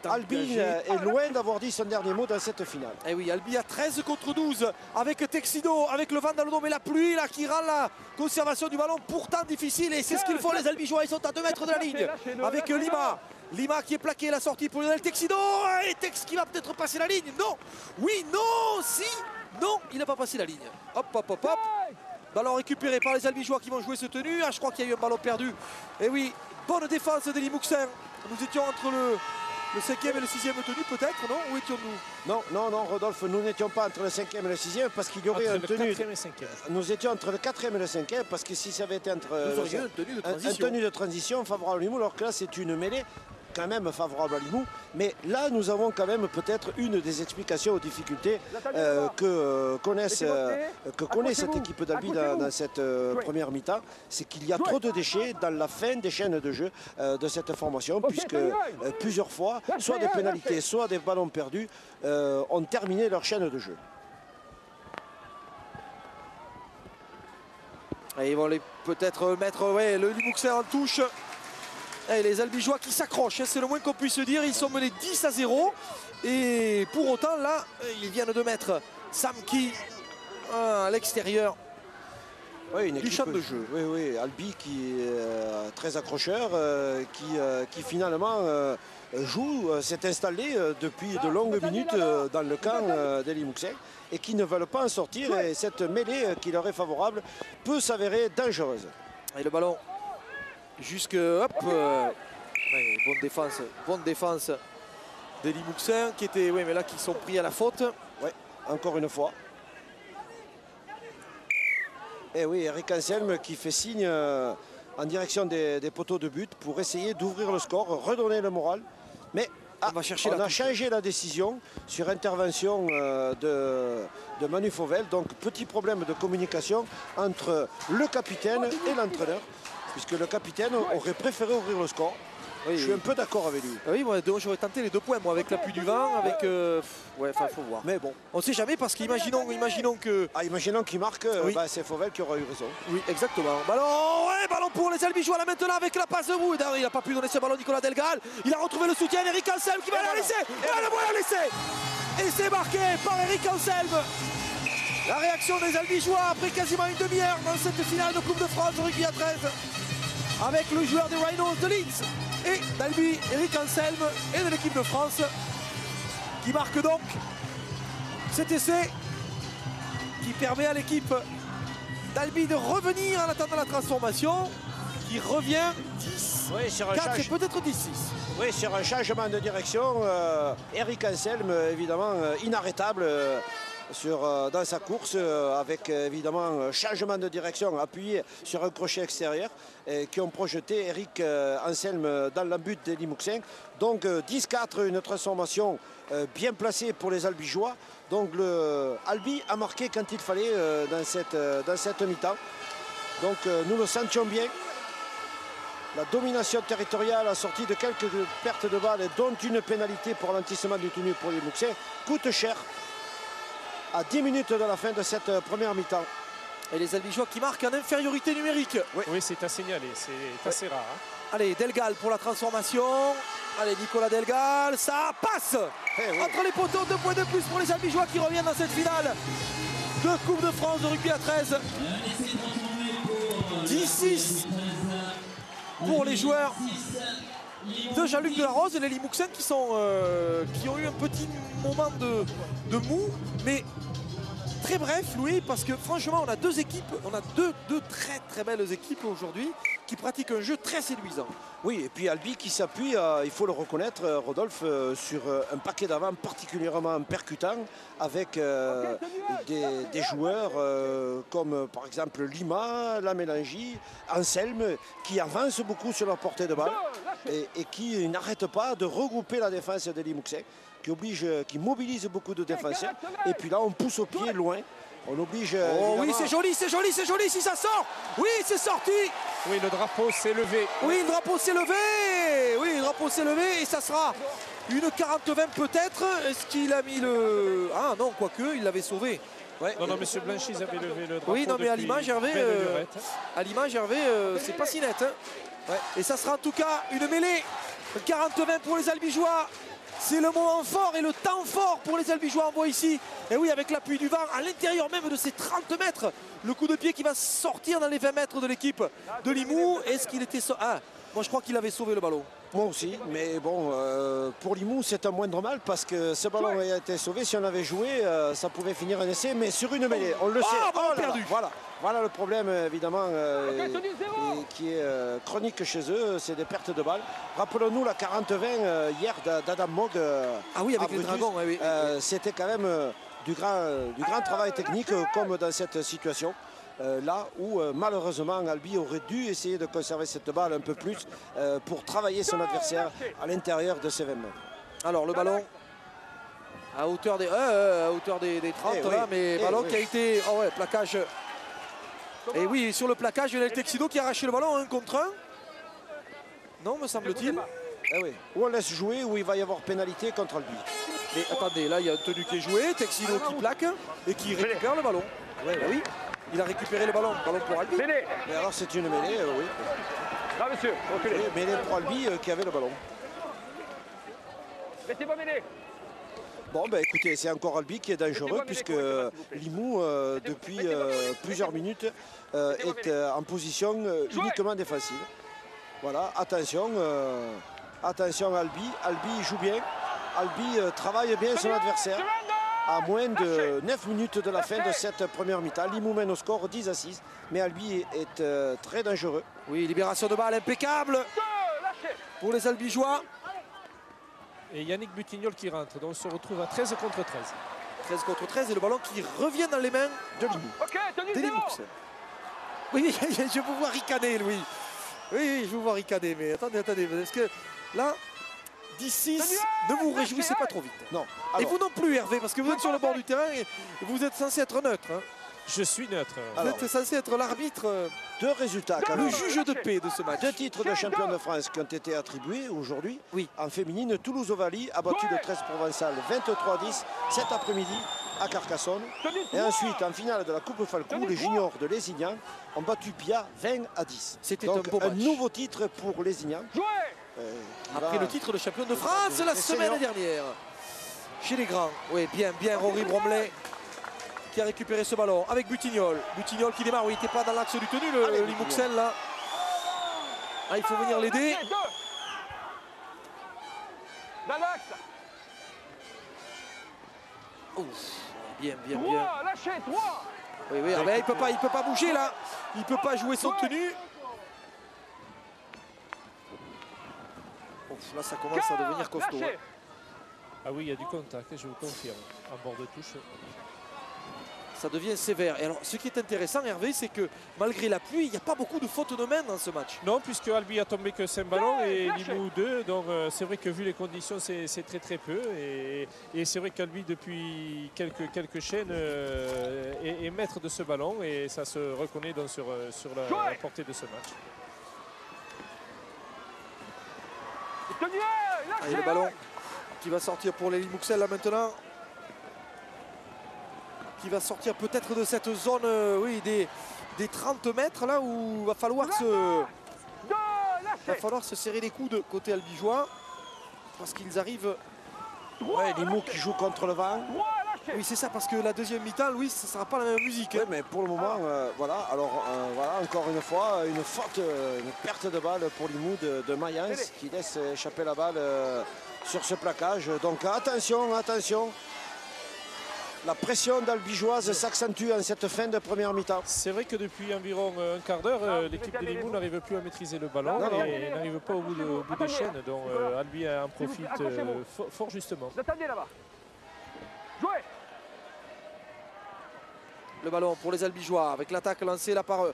Albi est loin d'avoir dit son dernier mot dans cette finale. Et oui, Albi a 13 contre 12 avec Texido, avec le vent dans le dos, mais la pluie là qui rend la conservation du ballon pourtant difficile. Et c'est ce qu'il faut, les Albigeois, ils sont à 2 mètres de la ligne avec Lima qui est plaqué, la sortie pour Lionel Texido. Et Tex qui va peut-être passer la ligne. Non, oui, non, si, non, il n'a pas passé la ligne. Hop. Ballon récupéré par les Albigeois qui vont jouer ce tenu. Je crois qu'il y a eu un ballon perdu. Et oui, bonne défense des Limouxins. Nous étions entre le 5e et le 6e tenu peut-être, non? Où étions-nous? Non, Rodolphe, nous n'étions pas entre le 5e et le 6e parce qu'il y aurait un tenu. Nous étions entre le 4e et le 5e parce que si ça avait été entre un tenu de transition favorable à Limoux, alors que là c'est une mêlée quand même favorable à Limoux. Mais là, nous avons quand même peut-être une des explications aux difficultés que connaît cette équipe d'Albi dans cette première mi-temps. C'est qu'il y a trop de déchets dans la fin des chaînes de jeu de cette formation, puisque plusieurs fois, soit des pénalités, soit des ballons perdus, ont terminé leur chaîne de jeu. Et ils vont peut-être mettre le Limouxin en touche. Et les Albigeois qui s'accrochent, c'est le moins qu'on puisse dire. Ils sont menés 10-0. Et pour autant, là, ils viennent de mettre Samki à l'extérieur du champ de jeu. Oui, oui, Albi qui est très accrocheur, qui finalement s'est installé depuis de longues minutes dans le camp des Limouxins et qui ne veulent pas en sortir. Et cette mêlée qui leur est favorable peut s'avérer dangereuse. Et le ballon jusque... Hop ouais, bonne défense des Limouxins qui étaient... Oui, mais là, qui sont pris à la faute. Oui, encore une fois. Et oui, Eric Anselme qui fait signe en direction des poteaux de but pour essayer d'ouvrir le score, redonner le moral. Mais on a changé la décision sur intervention de Manu Fauvel. Donc petit problème de communication entre le capitaine et l'entraîneur, puisque le capitaine aurait préféré ouvrir le score. Oui, je suis un peu d'accord avec lui. Oui, moi j'aurais tenté les 2 points, moi, avec l'appui du vent, avec... ouais, enfin, faut voir. Mais bon. On ne sait jamais, parce qu'imaginons que... Ah, imaginons qu'il marque, oui. Bah, c'est Fauvel qui aura eu raison. Oui, exactement. Ballon, ouais, ballon pour les Albigeois, là maintenant, avec la passe de Wood. Il n'a pas pu donner ce ballon, Nicolas Delgal. Il a retrouvé le soutien d'Eric Anselme qui va la laisser. Et le voilà laissé. Et c'est marqué par Eric Anselme. La réaction des Albigeois après quasiment une demi-heure dans cette finale de Coupe de France de rugby à 13. Avec le joueur des Rhinos de Leeds et d'Albi, Eric Anselme, et de l'équipe de France qui marque donc cet essai qui permet à l'équipe d'Albi de revenir en attendant la transformation, qui revient 10, oui, sur 4 et peut-être 10-6. Oui, sur un changement de direction, Eric Anselme, évidemment, inarrêtable dans sa course, avec évidemment changement de direction appuyé sur un crochet extérieur qui ont projeté Eric Anselme dans le but des Limouxins. Donc 10-4, une transformation bien placée pour les Albigeois. Donc Albi a marqué quand il fallait dans cette mi-temps. Donc nous le sentions bien. La domination territoriale assortie de quelques pertes de balles, dont une pénalité pour ralentissement du tenue pour les Limouxins, coûte cher à 10 minutes de la fin de cette première mi-temps. Et les Albigeois qui marquent en infériorité numérique. Oui, c'est à signaler, c'est assez rare. Hein. Allez, Delgal pour la transformation. Allez, Nicolas Delgal, ça passe entre les poteaux, 2 points de plus pour les Albigeois qui reviennent dans cette finale de Coupe de France de rugby à 13. 10-6 pour les joueurs de Jean-Luc Delarose et les Limouxins qui ont eu un petit moment de mou, mais très bref, Louis, parce que franchement on a deux équipes, on a deux très très belles équipes aujourd'hui qui pratiquent un jeu très séduisant. Oui, et puis Albi qui s'appuie, il faut le reconnaître, Rodolphe, sur un paquet d'avant particulièrement percutant, avec des joueurs comme par exemple Lima, Lamélangie, Anselme, qui avancent beaucoup sur leur portée de balle et qui n'arrêtent pas de regrouper la défense des Limouxins, qui mobilise beaucoup de défenseurs. Et puis là, on pousse au pied loin. On oblige. Oh oui, c'est joli, c'est joli, c'est joli. Si ça sort, oui, c'est sorti. Oui, le drapeau s'est levé. Oui, le drapeau s'est levé. Oui, le drapeau s'est levé et ça sera une 40-20 peut-être. Est-ce qu'il a mis le. Ah non, quoique, il l'avait sauvé. Ouais. Non, M. Blanchis avait levé le drapeau. Oui, non, mais à l'image, Hervé, c'est pas si net. Hein. Ouais. Et ça sera en tout cas une mêlée. 40-20 pour les Albigeois. C'est le moment fort et le temps fort pour les Albigeois. On voit ici, et oui, avec l'appui du vent, à l'intérieur même de ces 30 mètres, le coup de pied qui va sortir dans les 20 mètres de l'équipe de Limoux. Est-ce qu'il était... moi je crois qu'il avait sauvé le ballon. Moi aussi, mais bon, pour Limoux, c'est un moindre mal parce que ce ballon a été sauvé. Si on avait joué, ça pouvait finir un essai, mais sur une mêlée. On le sait. Ballon perdu. Voilà le problème, évidemment, qui est chronique chez eux, c'est des pertes de balles. Rappelons-nous la 40-20 hier d'Adam Mogg. Ah oui, avec les Dragons. Oui. C'était quand même du grand travail technique, comme dans cette situation. Là où malheureusement Albi aurait dû essayer de conserver cette balle un peu plus pour travailler son adversaire à l'intérieur de ses 20 mètres. Alors le ballon à hauteur des 30 là, mais ballon qui a été... Oh ouais, plaquage. Et oui, sur le plaquage, Lionel Texido qui a arraché le ballon 1 contre 1. Non, me semble-t-il. Oui. Ou on laisse jouer, ou il va y avoir pénalité contre Albi. Mais attendez, là il y a un tenu qui est joué, Texido qui plaque et qui récupère le ballon. Oui. Il a récupéré le ballon pour Albi. Mêlée. Mais alors c'est une mêlée, oui. Là, monsieur, reculez. Oui, mêlée pour Albi qui avait le ballon. Mettez pas mêlée. Bon, ben écoutez, c'est encore Albi qui est dangereux puisque Limoux, depuis plusieurs minutes, est en position uniquement défensive. Voilà, attention, attention Albi. Albi joue bien. Albi travaille bien son adversaire. À moins de 9 minutes de la fin de cette première mi-temps. Limoux mène au score 10-6, mais Albi est très dangereux. Oui, libération de balle impeccable pour les Albigeois. Et Yannick Butignol qui rentre, donc on se retrouve à 13 contre 13. 13 contre 13 et le ballon qui revient dans les mains De Limoux. des Limoux. Oui, je vous vois ricaner, Louis. Oui, je vous vois ricaner, mais attendez, parce que là, 10-6, ne vous réjouissez pas trop vite. Non. Et Alors, vous non plus, Hervé, parce que vous êtes sur le bord du terrain et vous êtes censé être neutre. Hein. Je suis neutre. Vous êtes censé être l'arbitre, deux résultats quand le même. juge de paix de ce match. Deux titres de champion de France qui ont été attribués aujourd'hui. Oui. En féminine, Toulouse-Ovalie a battu le 13 Provençal 23-10 cet après-midi à Carcassonne. Et ensuite, en finale de la Coupe Falcou, les juniors de Lézignan ont battu Pia 20-10. C'était Donc un beau match. nouveau titre pour Lézignan. Après le titre de champion de France la semaine dernière. Chez les grands. Oui, bien, Rory Bromley qui a récupéré ce ballon avec Butignol. Butignol qui démarre. Oui, il n'était pas dans l'axe du tenu, le Limouxel là. Ah, il faut venir l'aider. Dans l'axe. Bien. Lâchez, 3. Oui, ah ben, il peut pas bouger là. Il peut pas jouer son tenue. Là, ça commence à devenir costaud. Hein. Ah oui, il y a du contact, je vous confirme. En bord de touche. Ça devient sévère. Et alors, ce qui est intéressant, Hervé, c'est que malgré la pluie, il n'y a pas beaucoup de fautes de main dans ce match. Non, puisque Albi a tombé que 5 ballons et Limoux 2. Donc c'est vrai que vu les conditions, c'est très peu. Et c'est vrai qu'Albi, depuis quelques chaînes, est maître de ce ballon. Et ça se reconnaît donc sur la portée de ce match. Et le ballon qui va sortir pour les Limouxel là maintenant. Qui va sortir peut-être de cette zone oui, des 30 mètres là où il va falloir se serrer les coudes côté albigeois parce qu'ils arrivent. Ouais, Limoux qui joue contre le vent. Oui, c'est ça, parce que la deuxième mi-temps, Louis, ce ne sera pas la même musique. Oui, mais pour le moment, voilà. Alors, voilà, encore une fois, une faute, une perte de balle pour Limoux de Mayence qui laisse échapper la balle sur ce plaquage. Donc, attention. La pression d'Albigeoise s'accentue en cette fin de première mi-temps. C'est vrai que depuis environ un quart d'heure, l'équipe de Limoux n'arrive plus à maîtriser le ballon et n'arrive pas au bout des chaînes. Donc Albi en profite fort justement. Attendez là-bas. Jouez. Le ballon pour les Albigeois avec l'attaque lancée là par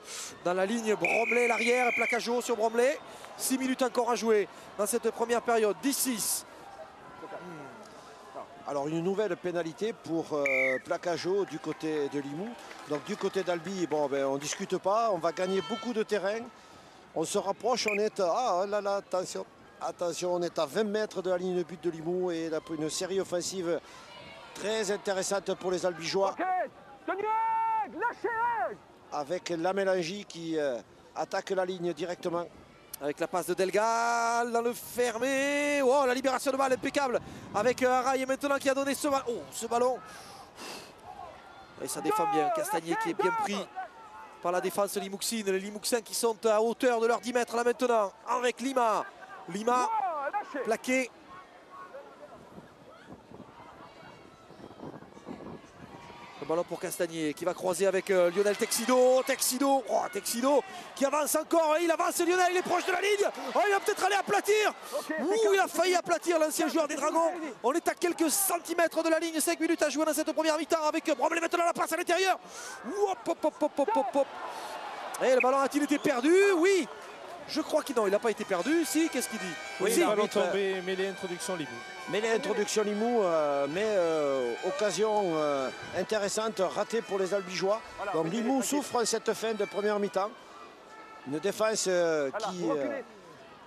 dans la ligne Bromley, l'arrière, plaquage haut sur Bromley. 6 minutes encore à jouer dans cette première période. 10-6. Alors une nouvelle pénalité pour plaquage haut du côté de Limoux. Donc du côté d'Albi, bon, ben, on ne discute pas, on va gagner beaucoup de terrain. On se rapproche, on est attention, on est à 20 mètres de la ligne de but de Limoux et là, une série offensive très intéressante pour les Albigeois. Avec Lamélangie qui attaque la ligne directement. Avec la passe de Delgal dans le fermé. Oh, la libération de balle impeccable. Avec Araille maintenant qui a donné ce ballon. Oh, ce ballon. Et ça défend bien. Castagnier qui est bien pris par la défense limouxine. Les Limouxins qui sont à hauteur de leurs 10 mètres là maintenant. Avec Lima. Lima plaqué. Le ballon pour Castagnier qui va croiser avec Lionel Texido. Texido qui avance encore. Il avance Lionel, il est proche de la ligne. Oh, il va peut-être aller aplatir. Il a failli aplatir l'ancien joueur des Dragons. On est à quelques centimètres de la ligne. 5 minutes à jouer dans cette première mi-temps avec Bromley maintenant la passe à l'intérieur. Et le ballon a-t-il été perdu? Oui. Je crois qu'il n'a pas été perdu. Si, qu'est-ce qu'il dit? Oui, si. le ballon tombé, mais les introductions Limoux. Mais l'introduction Limoux, occasion intéressante, ratée pour les Albigeois. Donc Limoux souffre en cette fin de première mi-temps. Une défense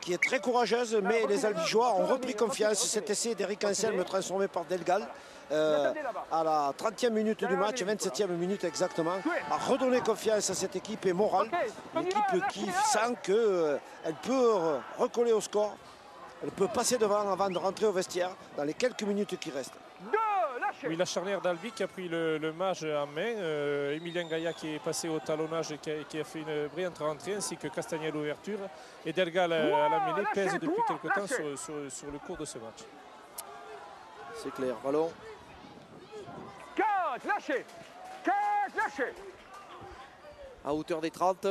qui est très courageuse, mais les Albigeois ont repris confiance. Cet essai d'Eric Anselme transformé par Delgal à la 30e minute du match, 27e minute exactement, a redonné confiance à cette équipe et morale. L'équipe qui sent qu'elle peut recoller au score, elle peut passer devant avant de rentrer au vestiaire dans les quelques minutes qui restent. Oui, la charnière d'Albi qui a pris le match en main, Emilien Gaïa qui est passé au talonnage et qui a fait une brillante rentrée, ainsi que Castagna à l'ouverture, et Delgal à la mêlée pèse depuis quelque temps sur le cours de ce match. C'est clair, ballon. 15, lâchez. 15, lâchez. À hauteur des 30.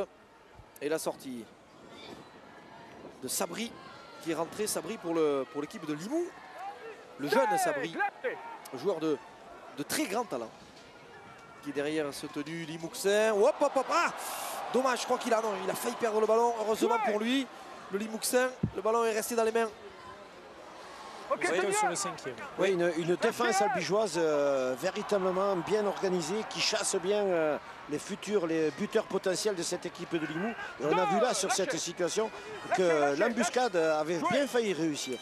Et la sortie de Sabri qui est rentré. Sabri pour l'équipe de Limoux. Le jeune Sabri, joueur de très grand talent, qui est derrière ce tenu Limouxin. Hop, hop, hop, ah, dommage, je crois qu'il a failli perdre le ballon. Heureusement pour lui, le Limouxin, le ballon est resté dans les mains. Sur le 5e. Oui, une défense albigeoise véritablement bien organisée, qui chasse bien les buteurs potentiels de cette équipe de Limoux. Et on a vu là sur cette situation que l'embuscade avait bien failli réussir.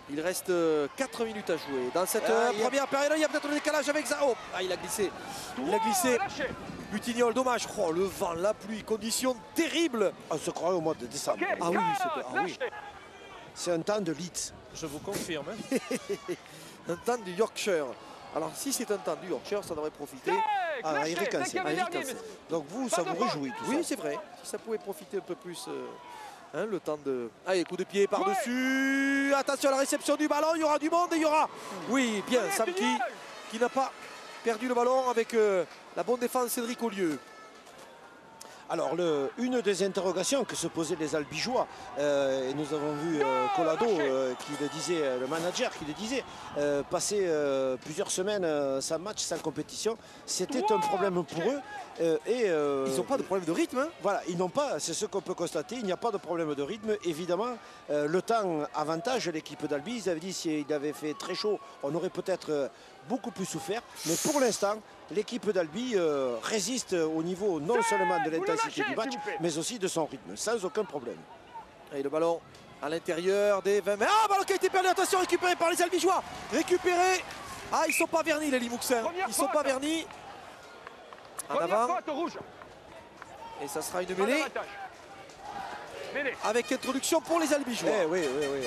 Il reste 4 minutes à jouer. Dans cette première période, il y a peut-être le décalage avec Zao. Ah, il a glissé. Il a glissé. Butignol, dommage. Oh, le vent, la pluie, conditions terribles. On se croirait au mois de décembre. Ah oui, c'est un temps de Leeds. Je vous confirme. Un temps du Yorkshire. Alors si c'est un temps du Yorkshire, ça devrait profiter à Eric Hansen. Donc vous, ça vous réjouit tout ça. Oui, c'est vrai. Si ça pouvait profiter un peu plus... le temps de... Allez, coup de pied par-dessus. Attention à la réception du ballon. Il y aura du monde et il y aura... Oui, bien, Samki qui n'a pas perdu le ballon avec la bonne défense Cédric Ollieux. Alors, une des interrogations que se posaient les Albigeois, et nous avons vu Collado qui le disait, le manager qui le disait, passer plusieurs semaines sans match, sans compétition, c'était un problème pour eux. Ils n'ont pas de problème de rythme. Hein. Voilà, ils n'ont pas, c'est ce qu'on peut constater, il n'y a pas de problème de rythme. Évidemment, le temps avantage l'équipe d'Albi. Ils avaient dit s'il avait fait très chaud, on aurait peut-être beaucoup plus souffert. Mais pour l'instant, l'équipe d'Albi résiste au niveau non seulement de l'intensité du match, mais aussi de son rythme, sans aucun problème. Et le ballon à l'intérieur des 20 mètres. Ah, ballon qui a été perdu, attention, récupéré par les Albigeois. Récupéré. Ah, ils ne sont pas vernis les Limouxins. Ils ne sont pas vernis. En avant. Et ça sera une mêlée. Avec introduction pour les Albigeois. Oui.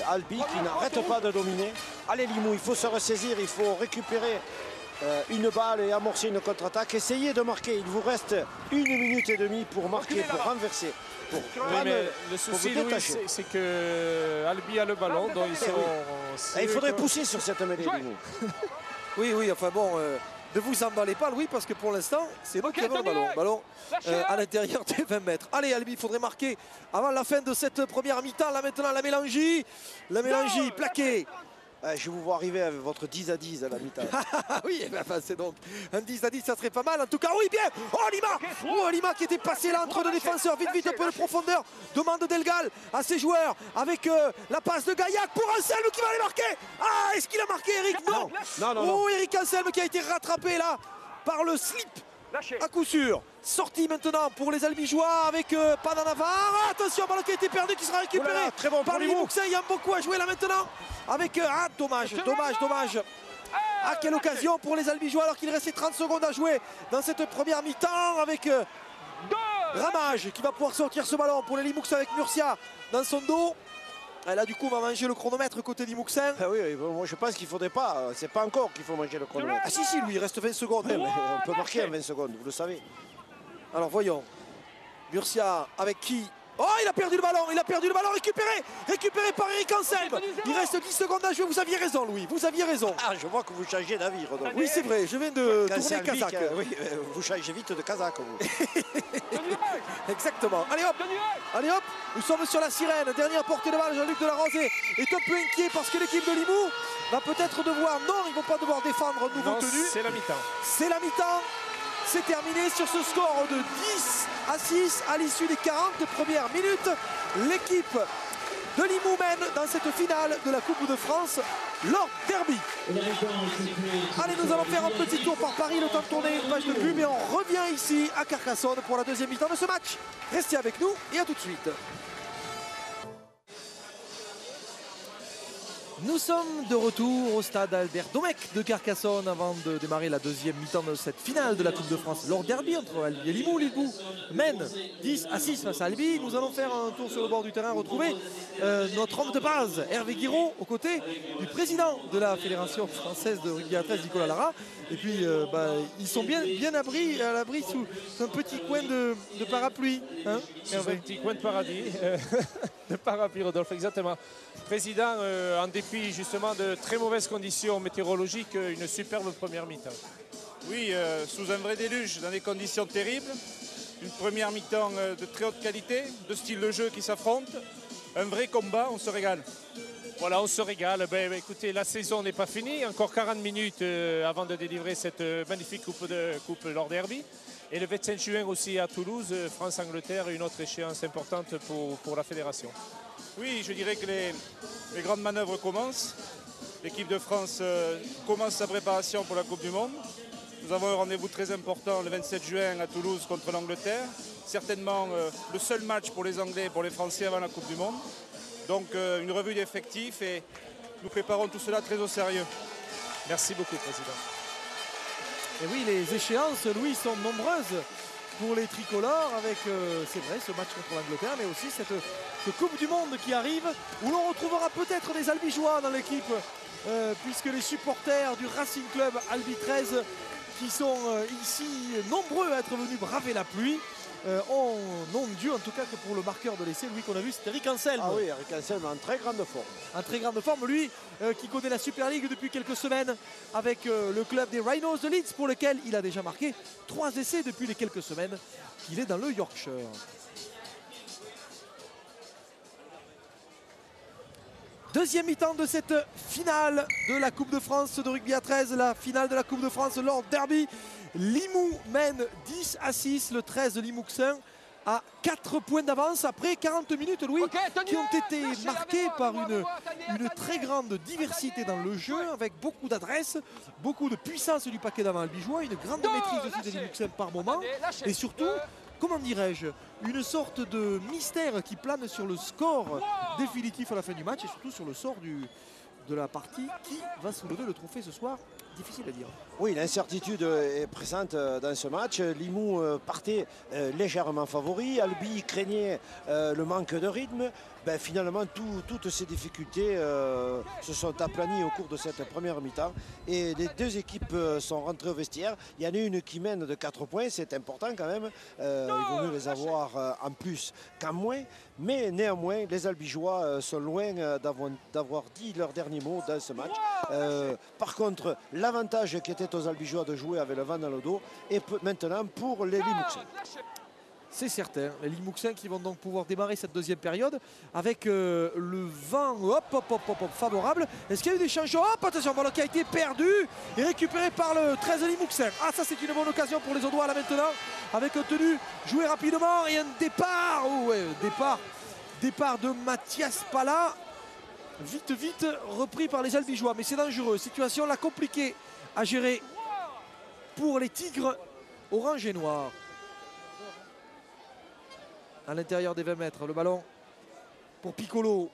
Albi qui n'arrête pas de dominer. Allez Limoux, il faut se ressaisir, il faut récupérer une balle et amorcer une contre-attaque. Essayez de marquer, il vous reste 1 minute et demie pour marquer, pour renverser. Le souci, Louis, c'est que Albi a le ballon, donc ils sont... il faudrait pousser sur cette mêlée, Limoux. Oui, enfin bon... Ne vous emballez pas, Louis, parce que pour l'instant, c'est nous qui avons le ballon. Ballon à l'intérieur des 20 mètres. Allez, Albi, il faudrait marquer avant la fin de cette première mi-temps. Là, maintenant, la Mélangie. La Mélangie, plaquée. Je vous vois arriver avec votre 10 à 10 à la mi-temps. Oui, c'est donc un 10 à 10, ça serait pas mal. En tout cas, oui, bien. Oh, Lima qui était passé là entre deux défenseurs. Vite, un peu de profondeur. Demande Delgal à ses joueurs avec la passe de Gaillac pour Anselme qui va aller marquer. Ah, est-ce qu'il a marqué, Eric? Non. Oh, Eric Anselme qui a été rattrapé là par le slip. À coup sûr. Sortie maintenant pour les Albigeois avec pas d'en avant. Attention, ballon qui a été perdu, qui sera récupéré très bon par les Limouxins. Il y a beaucoup à jouer là maintenant. Avec dommage. Ah, quelle occasion pour les Albigeois alors qu'il restait 30 secondes à jouer dans cette première mi-temps avec Ramage qui va pouvoir sortir ce ballon pour les Limouxins avec Murcia dans son dos. Et là du coup on va manger le chronomètre côté Limouxin. Oui, moi je pense qu'il ne faudrait pas, c'est pas encore qu'il faut manger le chronomètre. Ah si, lui il reste 20 secondes. Mais on peut marquer en 20 secondes, vous le savez. Alors voyons, Murcia avec qui? Oh, il a perdu le ballon, récupéré par Eric Anselme. Il reste 10 secondes à jouer, vous aviez raison Louis, vous aviez raison. Ah, je vois que vous changez d'avis, Rodolphe. Oui, c'est vrai, je viens de tourner Kazakh. Oui, vous changez vite de Kazakh, vous. Exactement. Allez hop, nous sommes sur la sirène, dernière portée de balle, Jean-Luc Delarosée est un peu inquiet parce que l'équipe de Limoux va peut-être devoir, non, ils ne vont pas devoir défendre un nouveau tenu. C'est la mi-temps. C'est la mi-temps. C'est terminé sur ce score de 10 à 6 à l'issue des 40 premières minutes. L'équipe de Limoux mène dans cette finale de la Coupe de France, Lord Derby. Allez, nous allons faire un petit tour par Paris, le temps de tourner une page de pub et on revient ici à Carcassonne pour la deuxième mi-temps de ce match. Restez avec nous et à tout de suite. Nous sommes de retour au stade Albert Domecq de Carcassonne avant de démarrer la deuxième mi-temps de cette finale de la Coupe de France. Lors derby entre Albi et Limoux. Limoux mène 10-6 face à Albi. Nous allons faire un tour sur le bord du terrain, retrouver notre homme de base, Hervé Guiraud, aux côtés du président de la Fédération française de rugby à 13, Nicolas Lara. Et puis ils sont bien à l'abri sous un petit coin de parapluie. Hein, Hervé, un petit coin de paradis, de parapluie, Rodolphe, exactement. Président, en dépit justement de très mauvaises conditions météorologiques, une superbe première mi-temps. Oui, sous un vrai déluge, dans des conditions terribles. Une première mi-temps de très haute qualité, deux styles de jeu qui s'affrontent. Un vrai combat, on se régale. Voilà, on se régale. Écoutez, la saison n'est pas finie. Encore 40 minutes avant de délivrer cette magnifique coupe Lord Derby. Et le 25 juin aussi à Toulouse, France-Angleterre, une autre échéance importante pour la fédération. Oui, je dirais que les grandes manœuvres commencent. L'équipe de France commence sa préparation pour la Coupe du Monde. Nous avons un rendez-vous très important le 27 juin à Toulouse contre l'Angleterre. Certainement le seul match pour les Anglais et pour les Français avant la Coupe du Monde. Donc une revue d'effectifs et nous préparons tout cela très au sérieux. Merci beaucoup, Président. Et oui, les échéances, Louis, sont nombreuses pour les tricolores avec, c'est vrai, ce match contre l'Angleterre, mais aussi cette Coupe du Monde qui arrive, où l'on retrouvera peut-être des Albigeois dans l'équipe, puisque les supporters du Racing Club Albi 13, qui sont ici nombreux à être venus braver la pluie, ont dû, en tout cas que pour le marqueur de l'essai, lui qu'on a vu, c'était Eric Anselme. Ah oui, Eric Anselme en très grande forme. En très grande forme, lui qui connaît la Super League depuis quelques semaines avec le club des Rhinos de Leeds, pour lequel il a déjà marqué 3 essais depuis les quelques semaines qu'il est dans le Yorkshire. Deuxième mi-temps de cette finale de la Coupe de France de rugby à 13, la finale de la Coupe de France Lord Derby. Limoux mène 10-6, le 13 de Limouxin à 4 points d'avance après 40 minutes, Louis, qui ont été marquées par une très grande diversité dans le jeu, avec beaucoup d'adresse, beaucoup de puissance du paquet d'avant albigeois, une grande maîtrise aussi de Limouxin par moment, et surtout, comment dirais-je, une sorte de mystère qui plane sur le score définitif à la fin du match et surtout sur le sort de la partie qui va soulever le trophée ce soir. Difficile à dire. Oui, l'incertitude est présente dans ce match. Limoux partait légèrement favori. Albi craignait le manque de rythme. Finalement, toutes ces difficultés se sont aplanies au cours de cette première mi-temps. Et les deux équipes sont rentrées au vestiaire. Il y en a une qui mène de 4 points, c'est important quand même. Il vaut mieux les avoir en plus qu'en moins. Mais néanmoins, les Albigeois sont loin d'avoir dit leur dernier mot dans ce match. Par contre, l'avantage qui était aux Albigeois de jouer avec le vent dans le dos est maintenant pour les Limouxins. C'est certain, les Limouxins qui vont donc pouvoir démarrer cette deuxième période avec le vent favorable. Est-ce qu'il y a eu des changements? Attention, ballon qui a été perdu et récupéré par le 13 Limouxin. Ah, ça c'est une bonne occasion pour les Audois là maintenant, avec un tenu joué rapidement et un départ. Oh, ouais, départ de Mathias Pala. Vite repris par les Albigeois, mais c'est dangereux. Situation là compliquée à gérer pour les Tigres orange et noir. À l'intérieur des 20 mètres, le ballon pour Piccolo.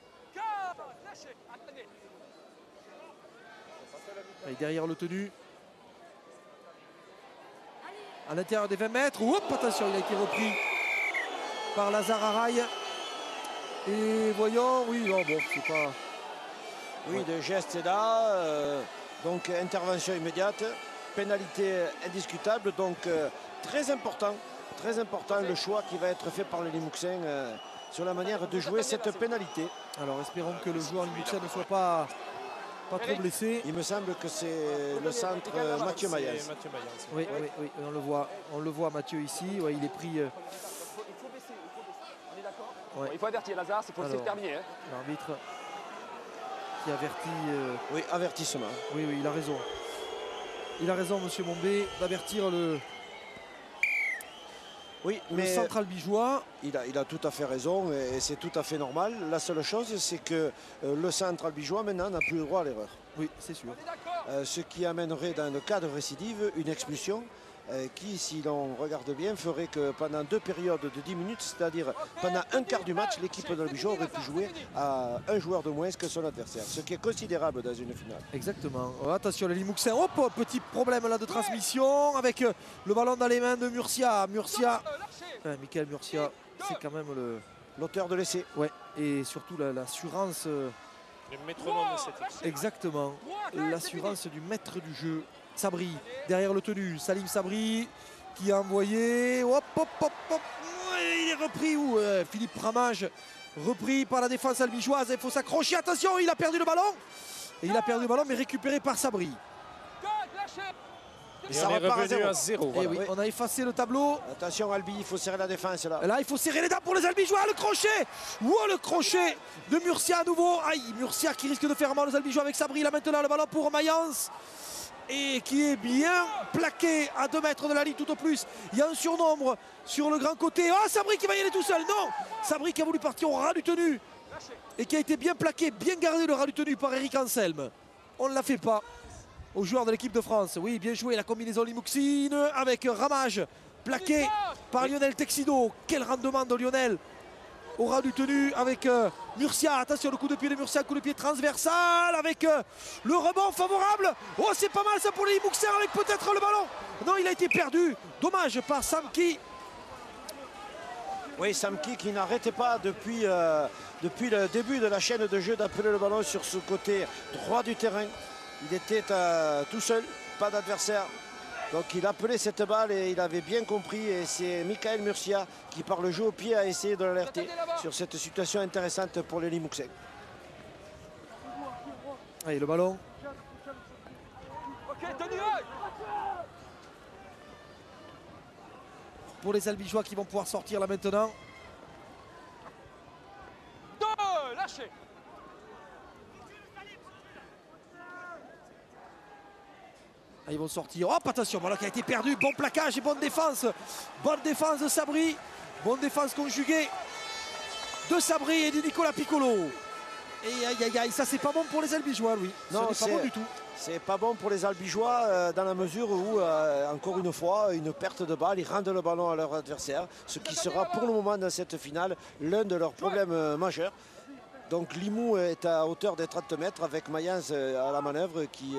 Et derrière le tenu. À l'intérieur des 20 mètres. Hop, attention, il a été repris par Lazare Araï. Et voyons, oui, non, bon, c'est pas... Oui, le geste est là. Donc intervention immédiate. Pénalité indiscutable. Donc très important le choix qui va être fait par les Limouxins sur la manière de jouer cette pénalité. Alors espérons que le joueur Limouxin ne soit pas trop blessé. Il me semble que c'est le centre Mathieu Maillaz. Oui, on le voit Mathieu ici. Ouais, il est pris. Il faut baisser, on est d'accord. Ouais. Il faut avertir Lazare, c'est pour le terminer. Hein. L'arbitre qui avertit. Oui, avertissement. Oui, il a raison. Il a raison, monsieur Mombé, d'avertir le centre albigeois. Il a tout à fait raison et c'est tout à fait normal. La seule chose, c'est que le centre albigeois maintenant n'a plus le droit à l'erreur. Oui, c'est sûr. Ce qui amènerait dans le cas de récidive une expulsion qui, si l'on regarde bien, ferait que pendant 2 périodes de 10 minutes, c'est-à-dire pendant un quart du match, l'équipe d'Albigeois aurait pu jouer à un joueur de moins que son adversaire, ce qui est considérable dans une finale. Exactement. Oh, attention, les Limouxins. Hop, petit problème là de transmission avec le ballon dans les mains de Murcia. Michael Murcia, c'est quand même l'auteur de l'essai. Ouais, et surtout l'assurance. Le métronome de cette équipe. Exactement. L'assurance du maître du jeu. Sabri, derrière le tenu. Salim Sabri qui a envoyé. Hop. Il est repris où Philippe Ramage, repris par la défense albigeoise. Il faut s'accrocher. Attention, il a perdu le ballon. Et il a perdu le ballon, mais récupéré par Sabri. Et ça on est revenu à 0. Voilà. Oui, on a effacé le tableau. Attention Albi, il faut serrer la défense là. Là, il faut serrer les dents pour les Albigeois. Le crochet. Le crochet de Murcia à nouveau. Aïe, Murcia qui risque de faire mal aux Albigeois avec Sabri. Là maintenant, le ballon pour Mayence. Et qui est bien plaqué à 2 mètres de la ligne tout au plus. Il y a un surnombre sur le grand côté. Oh, Sabri qui va y aller tout seul. Non, Sabri qui a voulu partir au ras du tenu. Et qui a été bien plaqué, bien gardé le ras du tenu par Eric Anselme. On ne la fait pas aux joueurs de l'équipe de France. Oui, bien joué la combinaison Limouxine avec Ramage, plaqué par Lionel Texido. Quel rendement de Lionel au ras du tenu avec Murcia. Attention, le coup de pied de Murcia, coup de pied transversal avec le rebond favorable. Oh, c'est pas mal ça pour les Limouxins avec peut-être le ballon. Non, il a été perdu. Dommage par Samki. Oui, Samki qui n'arrêtait pas depuis le début de la chaîne de jeu d'appeler le ballon sur ce côté droit du terrain. Il était tout seul, pas d'adversaire. Donc il appelait cette balle et il avait bien compris. Et c'est Michael Murcia qui, par le jeu au pied, a essayé de l'alerter sur cette situation intéressante pour les Limouxins. Allez, le ballon. Pour les Albigeois qui vont pouvoir sortir là maintenant. Lâchez. Ils vont sortir. Hop, attention, voilà qui a été perdu. Bon plaquage et bonne défense. Bonne défense de Sabri. Bonne défense conjuguée de Sabri et de Nicolas Piccolo. Et aïe, aïe, ça c'est pas bon pour les Albigeois, oui. Non, c'est pas bon du tout. C'est pas bon pour les Albigeois dans la mesure où, encore une fois, une perte de balle, ils rendent le ballon à leur adversaire. Ce qui sera pour le moment dans cette finale l'un de leurs problèmes majeurs. Donc Limoux est à hauteur des 30 mètres avec Mayence à la manœuvre qui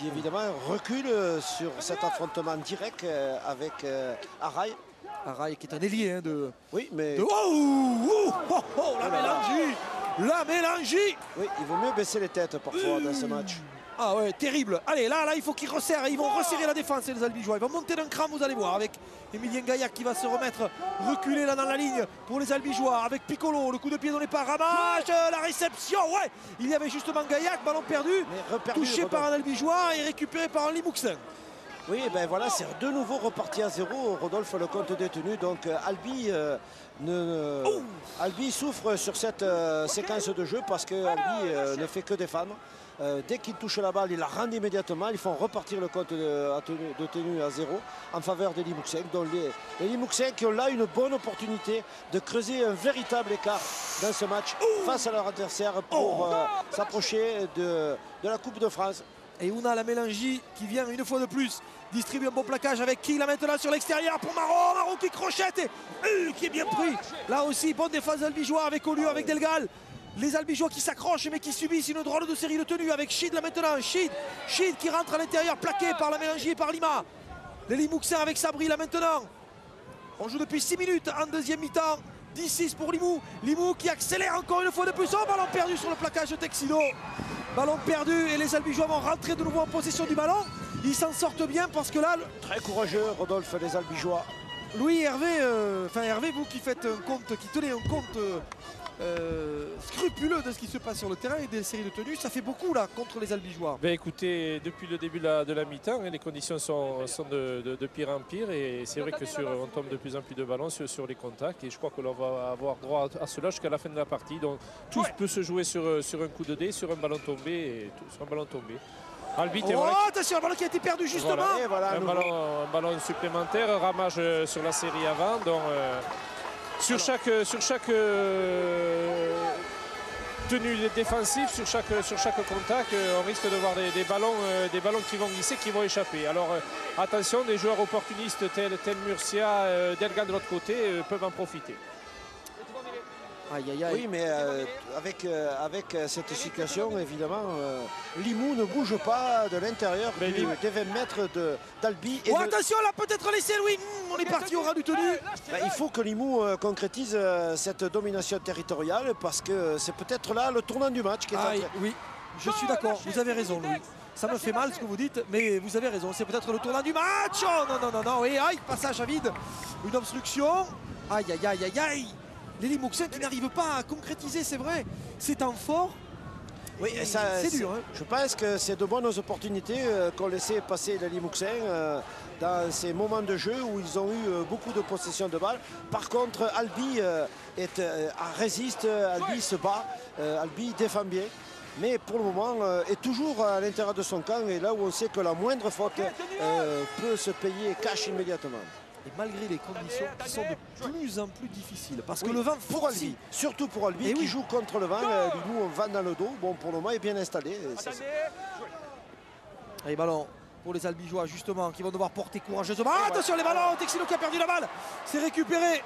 évidemment recule sur cet affrontement direct avec Araï. Araï qui est un ailier de... Oui, mais... La mélangie. La mélangie. Oui, il vaut mieux baisser les têtes parfois dans ce match. Ah ouais, terrible. Allez, là, il faut qu'ils resserrent. Ils vont resserrer la défense, les Albigeois. Ils vont monter d'un cran, vous allez voir, avec Emilien Gaillac qui va se remettre reculer là dans la ligne pour les Albigeois. Avec Piccolo, le coup de pied donné par Ramage, la réception, ouais. Il y avait justement Gaillac, ballon perdu, touché par un Albigeois et récupéré par un Limouxin. Oui, ben voilà, c'est de nouveau reparti à 0. Rodolphe le compte détenu. Donc Albi souffre sur cette séquence de jeu parce que Albi ne fait que défendre. Dès qu'il touche la balle, il la rend immédiatement. Ils font repartir le compte de tenue à 0 en faveur des Limouxins. Donc les Limouxins qui ont là une bonne opportunité de creuser un véritable écart dans ce match face à leur adversaire pour s'approcher de la Coupe de France. Et Ouna la Mélangie qui vient une fois de plus distribue un bon plaquage avec qui là maintenant sur l'extérieur pour Marot. Marot qui crochette et qui est bien pris. Là aussi, bonne défense albigeois avec Olu, avec Delgal. Les Albigeois qui s'accrochent mais qui subissent une drôle de série de tenue avec Chid là maintenant. Chid qui rentre à l'intérieur plaqué par la Mélangie et par Lima. Les Limouxins avec Sabri là maintenant. On joue depuis 6 minutes en deuxième mi-temps. 10-6 pour Limoux. Limoux qui accélère encore une fois de plus. Oh, ballon perdu sur le plaquage de Texido. Ballon perdu et les Albigeois vont rentrer de nouveau en possession du ballon. Ils s'en sortent bien parce que là... Très courageux Rodolphe, les Albigeois. Louis, Hervé, vous qui faites un compte, qui tenez un compte scrupuleux de ce qui se passe sur le terrain et des séries de tenues, ça fait beaucoup là contre les Albigeois. Ben écoutez, depuis le début de la mi-temps, les conditions sont de pire en pire et c'est vrai que on tombe de plus en plus de ballons sur les contacts et je crois que l'on va avoir droit à cela jusqu'à la fin de la partie. Donc tout peut se jouer sur un coup de dé, sur un ballon tombé Albi, attention, un ballon qui a été perdu justement. Voilà, un ballon supplémentaire, ramage sur la série avant. Donc, sur chaque tenue défensive sur chaque contact. On risque de voir des ballons qui vont glisser, qui vont échapper. Alors attention, des joueurs opportunistes tels Murcia, Delga de l'autre côté peuvent en profiter. Aïe, aïe, aïe. Oui, mais avec cette situation, évidemment, Limoux ne bouge pas de l'intérieur des 20 mètres d'Albi. Oh, attention, là, peut-être laisser Louis. On est parti au ras du tenu. Il faut que Limoux concrétise cette domination territoriale parce que c'est peut-être là le tournant du match qui est en train. Oui, je suis d'accord. Vous avez raison, Louis. Ça me fait mal ce que vous dites, mais vous avez raison. C'est peut-être le tournant du match. Oh, non, non, non, non. Et aïe, passage à vide. Une obstruction. Aïe, aïe, aïe, aïe, aïe. Les Limouxins qui n'arrivent pas à concrétiser, c'est vrai, ces temps forts. Oui, c'est dur. Hein. Je pense que c'est de bonnes opportunités qu'ont laissé passer les Limouxins dans ces moments de jeu où ils ont eu beaucoup de possession de balles. Par contre, Albi résiste, Albi se bat, Albi défend bien. Mais pour le moment, est toujours à l'intérieur de son camp et là où on sait que la moindre faute peut se payer cash immédiatement. Et malgré les conditions qui sont de plus en plus difficiles. Parce que oui, le vent pour Albi, surtout pour Albi qui joue contre le vent, Limoux vent dans le dos. Bon, pour le moment, est bien installé. Allez, ballon pour les Albigeois justement qui vont devoir porter courageusement. Attention les ballons, Texino qui a perdu la balle. C'est récupéré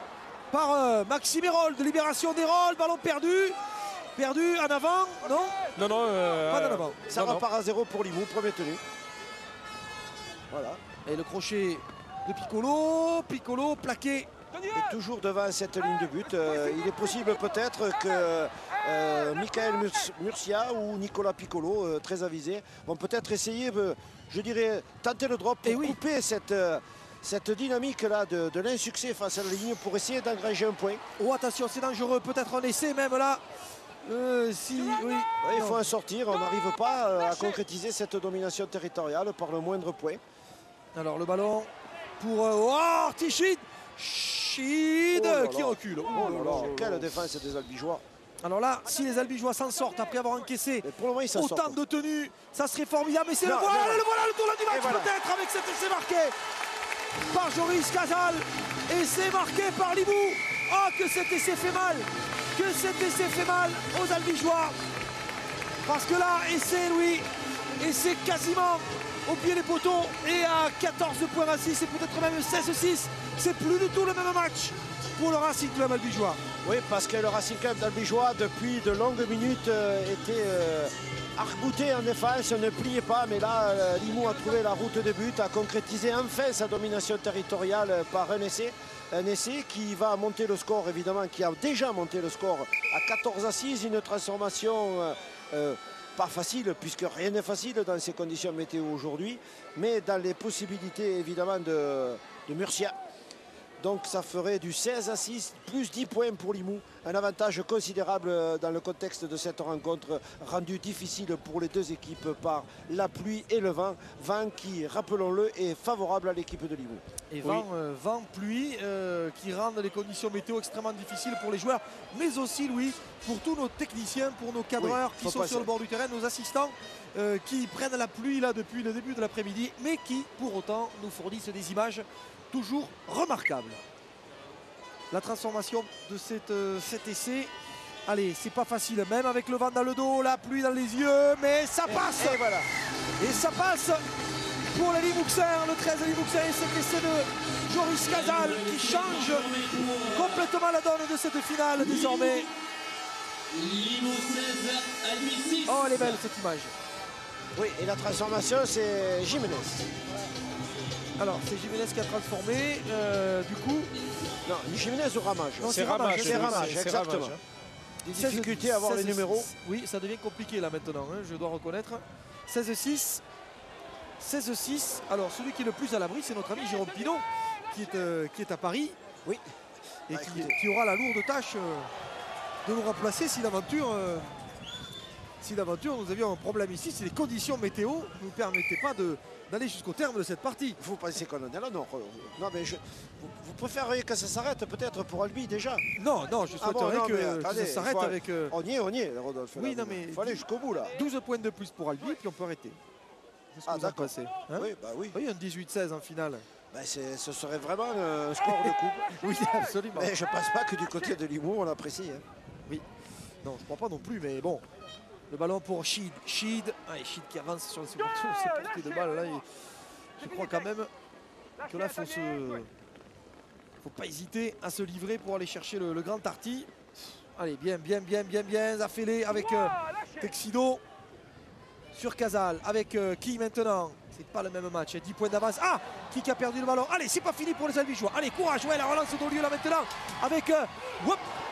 par Maxime Hérold, de libération d'Hérold, ballon perdu. Perdu en avant, non? Non, non. Pas en avant. Ça repart à 0 pour Limoux, premier tenu. Voilà. Et le crochet de Piccolo plaqué. Et toujours devant cette ligne de but. Il est possible peut-être que Michael Murcia ou Nicolas Piccolo, très avisés, vont peut-être essayer, je dirais, tenter le drop pour couper cette dynamique-là de l'insuccès face à la ligne pour essayer d'engranger un point. Oh attention, c'est dangereux, peut-être un essai même là. Il faut en sortir, on n'arrive pas à concrétiser cette domination territoriale par le moindre point. Alors le ballon pour Tichid qui recule. Quelle défense des Albigeois. Alors là, si les Albigeois s'en sortent après avoir encaissé autant de tenues, ça serait formidable. Mais c'est le tournant du match peut-être avec cet essai marqué par Joris Casal. Essai marqué par Limoux. Oh, que cet essai fait mal. Que cet essai fait mal aux Albigeois. Parce que là, essai, Louis, essai quasiment au pied des poteaux et à 14 points à 6 et peut-être même 16-6. C'est plus du tout le même match pour le Racing Club albigeois. Oui, parce que le Racing Club d'Albigeois, depuis de longues minutes, était arc-bouté en défense, ne pliait pas. Mais là, Limoux a trouvé la route de but, a concrétisé enfin sa domination territoriale par un essai. Un essai qui va monter le score, évidemment, qui a déjà monté le score à 14-6. Une transformation pas facile, puisque rien n'est facile dans ces conditions météo aujourd'hui, mais dans les possibilités, évidemment, de Murcia. Donc ça ferait du 16-6, plus 10 points pour Limoux. Un avantage considérable dans le contexte de cette rencontre rendue difficile pour les deux équipes par la pluie et le vent. Vent qui, rappelons-le, est favorable à l'équipe de Limoux. Et vent, pluie qui rendent les conditions météo extrêmement difficiles pour les joueurs, mais aussi, Louis, pour tous nos techniciens, pour nos cadreurs qui sont sur le bord du terrain, nos assistants qui prennent la pluie là depuis le début de l'après-midi, mais qui, pour autant, nous fournissent des images toujours remarquable. La transformation de cet essai, allez, c'est pas facile, même avec le vent dans le dos, la pluie dans les yeux, mais ça passe. Et voilà. Et ça passe pour les Limouxins, le 13 Limouxins, et cet essai de Joris Casal qui change complètement la donne de cette finale désormais. Oh, elle est belle cette image. Oui, et la transformation, c'est Jiménez. Alors, c'est Jiménez qui a transformé, du coup... Non, Jiménez ou Ramage? C'est Ramage, exactement. Des difficultés à avoir les numéros. Oui, ça devient compliqué là maintenant, hein, je dois reconnaître. 16-6. 16-6. Alors, celui qui est le plus à l'abri, c'est notre ami Jérôme Pinot, qui est à Paris. Oui. Et qui aura la lourde tâche de nous remplacer si d'aventure nous avions un problème ici, si les conditions météo ne nous permettaient pas d'aller jusqu'au terme de cette partie. Vous pensez qu'on en est là? Non, non mais vous préféreriez que ça s'arrête peut-être pour Albi déjà? Non, je souhaiterais que ça s'arrête avec... On y est, Rodolphe. Oui, non, mais... Il faut aller jusqu'au bout là. 12 points de plus pour Albi, puis on peut arrêter. D'accord. Hein? Oui. Oui, un 18-16 en finale. Ce serait vraiment un score de coupe. Oui, absolument. Mais je ne pense pas que du côté de Limoux, on l'apprécie. Hein. Oui. Non, je crois pas non plus, mais bon. Le ballon pour Sheed. Sheed qui avance sur le second tour. C'est porté de balle là. Je crois quand même que là, faut pas hésiter à se livrer pour aller chercher le grand Tarty. Allez, bien. Zafélé avec Texido sur Casal. Avec qui maintenant? C'est pas le même match. 10 points d'avance. Ah, qui a perdu le ballon? Allez, c'est pas fini pour les Albigeois. Allez, courage. Ouais, la relance d'Olieu là maintenant. Avec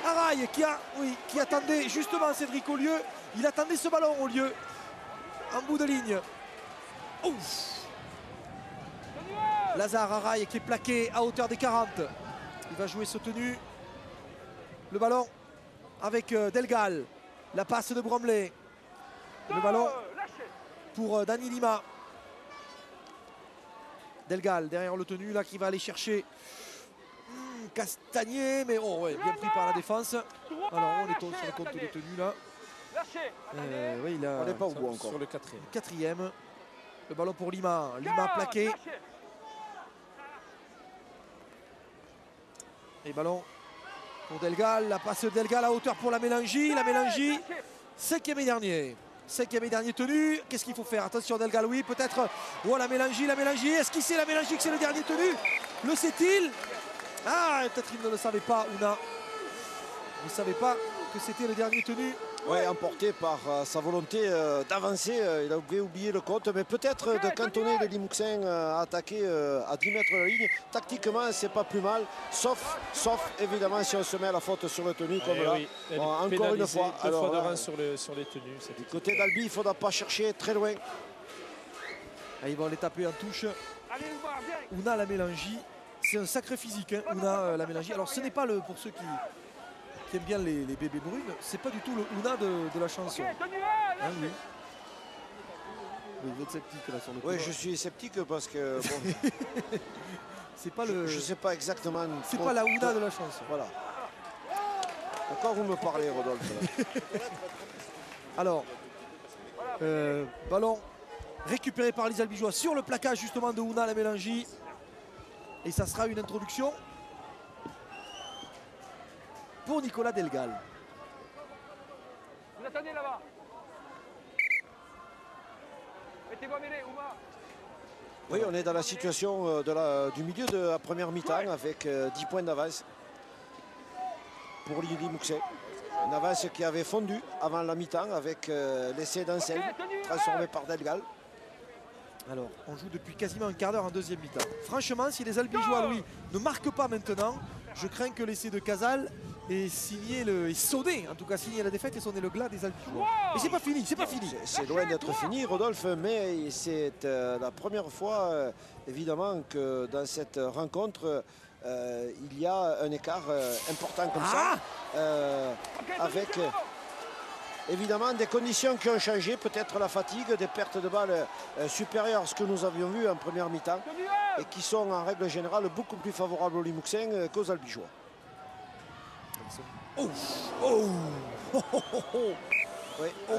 Araille qui attendait justement Cédric Ollieu. Il attendait ce ballon Ollieu. En bout de ligne. Ouf. Lazare Araille qui est plaqué à hauteur des 40. Il va jouer soutenu. Le ballon avec Delgal. La passe de Bromley. Le ballon pour Dani Lima. Delgal derrière le tenu là qui va aller chercher Castagnier. Mais oh ouais, bien pris par la défense. Alors on est sur le compte de tenue là. Oui, on n'est pas au bout encore. Sur le quatrième. Le ballon pour Lima. Lima plaqué. Et ballon pour Delgal. La passe de Delgal à hauteur pour la Mélangie. La Mélangie, 5e et dernier. 5e et dernier tenu. Qu'est-ce qu'il faut faire? Attention Delgal, oui, peut-être. Oh, la Mélangie. Est-ce qu'il sait la Mélangie que c'est le dernier tenu? Le sait-il? Ah, peut-être il ne le savait pas, Ouna. Il ne savait pas que c'était le dernier tenu. Oui, emporté par sa volonté d'avancer. Il avait oublié le compte, mais peut-être de cantonner les Limouxins à attaquer à 10 mètres de la ligne. Tactiquement, c'est pas plus mal, sauf évidemment si on se met à la faute sur le tenu comme là. Oui. Bon, encore une fois. Deux fois de rein sur les tenues. Du côté d'Albi, il ne faudra pas chercher très loin. Ah, ils vont les taper en touche. Ouna la Mélangie, c'est un sacré physique. Hein, Ouna la Mélangie. Alors ce n'est pas pour ceux qui aiment bien les bébés brunes, c'est pas du tout le Ouna de la chanson. Hein, oui. Vous êtes sceptique là sur le coup. Oui, je suis sceptique parce que bon, c'est pas le. Je sais pas exactement. C'est pas la Ouna de la chanson. Voilà. Encore vous me parlez, Rodolphe. Alors, ballon récupéré par les Albigeois sur le plaquage justement de Ouna la Mélangie. Et ça sera une introduction pour Nicolas Delgal. Vous attendez là-bas. Mettez-vous à mêler, Ouma. Oui, on est dans la situation du milieu de la première mi-temps avec 10 points d'avance pour Lili Mouxet. Une avance qui avait fondu avant la mi-temps avec l'essai d'Anselme transformé par Delgal. Alors, on joue depuis quasiment un quart d'heure en deuxième mi-temps. Franchement, si les Albigeois, Louis, ne marquent pas maintenant, je crains que l'essai de Casal ait sonné, en tout cas signé la défaite et sonné le glas des Albigeois. Et c'est pas fini, c'est pas fini. C'est loin d'être fini, Rodolphe, mais c'est la première fois, évidemment, que dans cette rencontre, il y a un écart important comme ça, avec évidemment des conditions qui ont changé, peut-être la fatigue, des pertes de balles supérieures à ce que nous avions vu en première mi-temps et qui sont en règle générale beaucoup plus favorables aux Limouxins qu'aux Albigeois.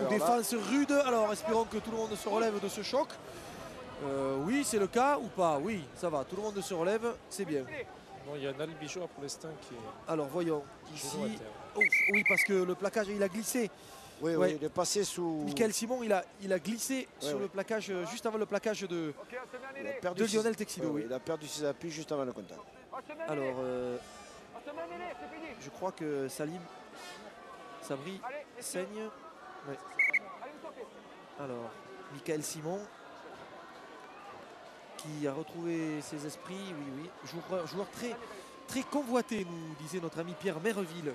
Défense rude. Alors espérons que tout le monde se relève de ce choc. Oui, c'est le cas ou pas? Oui, ça va, tout le monde se relève, c'est bien. Bon, il y a un Albigeois pour l'instant qui est... Alors voyons, ici... oui, parce que le plaquage, il a glissé. Oui, il est passé sous... Michael Simon, il a glissé sur le plaquage, juste avant le plaquage de Lionel Texido. Il a perdu ses appuis juste avant le contact. Alors, je crois que Salim Sabri saigne. Ouais. Alors, Michael Simon qui a retrouvé ses esprits, oui. Joueur très convoité, nous disait notre ami Pierre Merville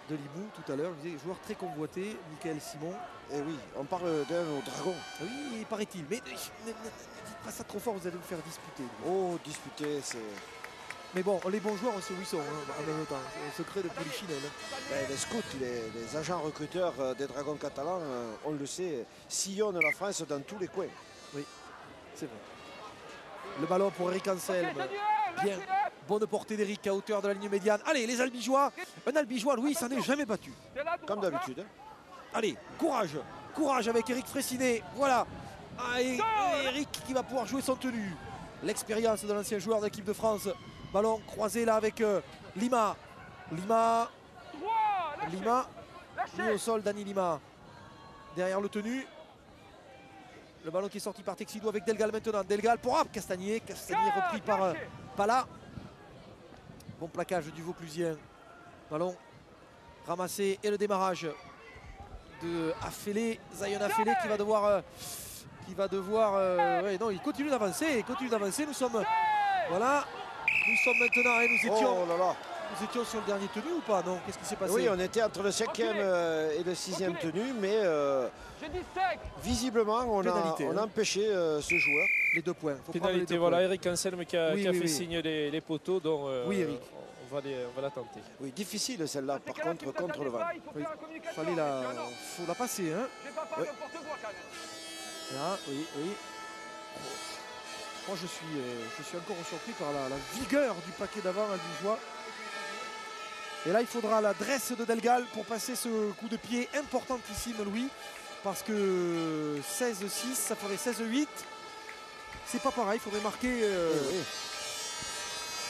de Limoux tout à l'heure. Il disait joueur très convoité, Michael Simon. Et oui, on parle d'un au Dragon. Oui, paraît-il. Mais ne dites pas ça trop fort, vous allez vous faire disputer. Oh, disputer, c'est... Mais bon, les bons joueurs, on sait où ils sont en même temps. C'est un secret de polichinelle. Les scouts, les agents recruteurs des Dragons catalans, on le sait, sillonnent la France dans tous les coins. Oui, c'est vrai. Le ballon pour Eric Anselme. Bien. Bonne portée d'Eric à hauteur de la ligne médiane. Allez, les Albigeois. Un Albigeois, Louis, s'en est jamais battu. Comme d'habitude. Allez, courage. Courage avec Eric Fraissinet. Voilà. Et Eric qui va pouvoir jouer son tenue. L'expérience de l'ancien joueur de l'équipe de France. Ballon croisé là avec Lima. Lima. Mis au sol, Dani Lima. Derrière le tenu. Le ballon qui est sorti par Texido avec Delgal maintenant. Delgal pour Castagnier. Castagnier repris par Pala. Bon plaquage du Vauclusien. Ballon ramassé et le démarrage de Afélé. Zion Afélé qui va devoir... ouais, non, il continue d'avancer. Nous sommes... Voilà. Nous sommes maintenant... Et nous étions... Oh là là. Nous étions sur le dernier tenu ou pas? Non, qu'est-ce qui s'est passé? Oui, on était entre le 5e et le 6e tenu, mais visiblement, on a empêché ce joueur. Les 2 points. Pénalité, voilà, Eric Anselme qui a fait signe les poteaux, donc oui, Eric. on va la tenter. Oui, difficile celle-là, par contre, contre le Vannes. Oui. Faut la passer. Hein. Oui. Là, oui. Moi, je suis encore surpris par la vigueur du paquet d'avant albigeois. Et là, il faudra la dresse de Delgal pour passer ce coup de pied importantissime, Louis. Parce que 16-6, ça ferait 16-8. C'est pas pareil, il faudrait marquer...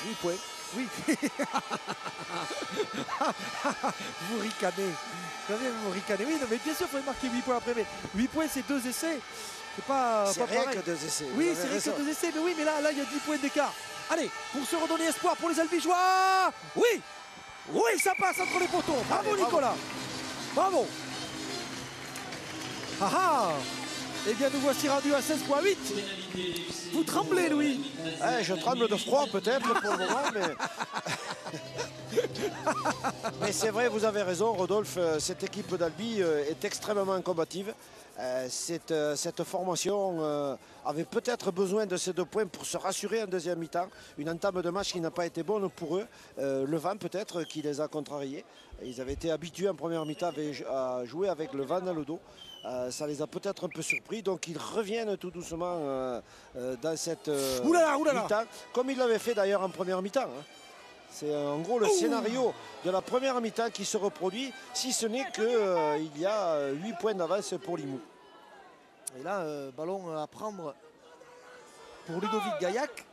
8 points. Oui. Vous ricanez. Vous ricanez. Oui, non, mais bien sûr, il faudrait marquer 8 points après. Mais 8 points, c'est 2 essais. C'est pas rien pareil. que 2 essais. Oui, c'est rien que 2 essais. Mais oui, mais là, il y a 10 points d'écart. Allez, pour se redonner espoir pour les Albigeois. Oui. Oui, ça passe entre les poteaux. Bravo, allez, Nicolas. Bravo. Ah ah. Eh bien, nous voici rendus à 16,8. Vous tremblez, Louis? Je tremble de froid, peut-être, pour le moment, mais... mais c'est vrai, vous avez raison, Rodolphe. Cette équipe d'Albi est extrêmement combative. Cette formation avait peut-être besoin de ces 2 points pour se rassurer en deuxième mi-temps. Une entame de match qui n'a pas été bonne pour eux. Le Vannes peut-être qui les a contrariés. Ils avaient été habitués en première mi-temps à jouer avec le Vannes dans le dos. Ça les a peut-être un peu surpris. Donc ils reviennent tout doucement dans cette mi-temps. Comme ils l'avaient fait d'ailleurs en première mi-temps. Hein. C'est en gros le scénario de la première mi-temps qui se reproduit, si ce n'est qu'il y a 8 points d'avance pour Limoux. Et là, ballon à prendre pour Ludovic Gaillac,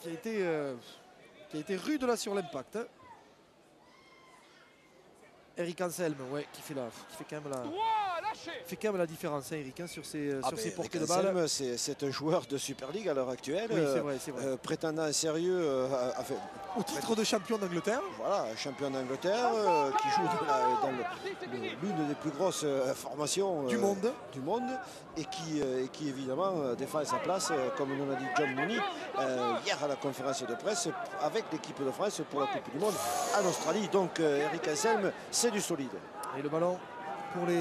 qui a été rude là sur l'impact. Hein. Eric Anselme, ouais, qui fait quand même la différence, hein, Eric, hein, sur ses portées de balle. C'est un joueur de Super League à l'heure actuelle, oui, c'est vrai. prétendant sérieux au titre de champion d'Angleterre. Voilà, champion d'Angleterre, qui joue dans l'une des plus grosses formations du monde, et qui évidemment défend sa place, comme nous l'a dit John Mooney hier à la conférence de presse avec l'équipe de France pour la Coupe du Monde en Australie. Donc Eric Anselme, c'est du solide. Et le ballon pour les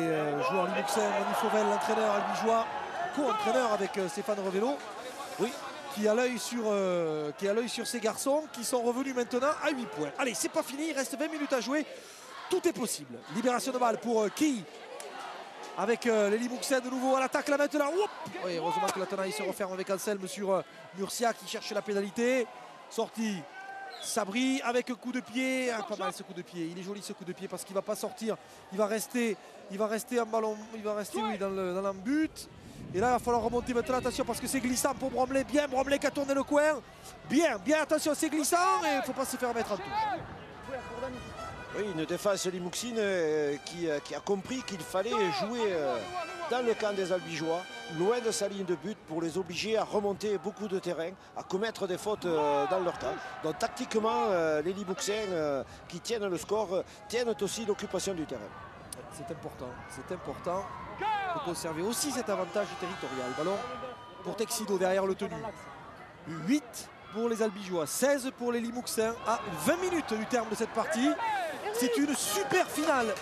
joueurs limouxins, Manu Fauvel, l'entraîneur albigeois, co-entraîneur avec Stéphane Revello, oui, qui a l'œil sur ces garçons qui sont revenus maintenant à 8 points. Allez, c'est pas fini, il reste 20 minutes à jouer, tout est possible. Libération de balle pour qui avec les Limouxins de nouveau à l'attaque là maintenant. Oui, heureusement que la tenaille se referme avec Anselme sur Murcia qui cherche la pénalité. Sortie Sabri avec un coup de pied, pas mal ce coup de pied, il est joli ce coup de pied parce qu'il ne va pas sortir, il va rester en ballon, il va rester oui, dans l'embut. Et là il va falloir remonter maintenant, attention parce que c'est glissant pour Bromley, bien Bromley qui a tourné le coin, bien, attention c'est glissant et il ne faut pas se faire mettre en touche. Oui, une défense limouxine qui a compris qu'il fallait jouer dans le camp des Albigeois, loin de sa ligne de but pour les obliger à remonter beaucoup de terrain, à commettre des fautes dans leur camp. Donc tactiquement, les Limouxins qui tiennent le score tiennent aussi l'occupation du terrain. C'est important de conserver aussi cet avantage territorial. Ballon pour Texido derrière le tenu. 8 pour les Albigeois, 16 pour les Limouxins à 20 minutes du terme de cette partie. C'est une super finale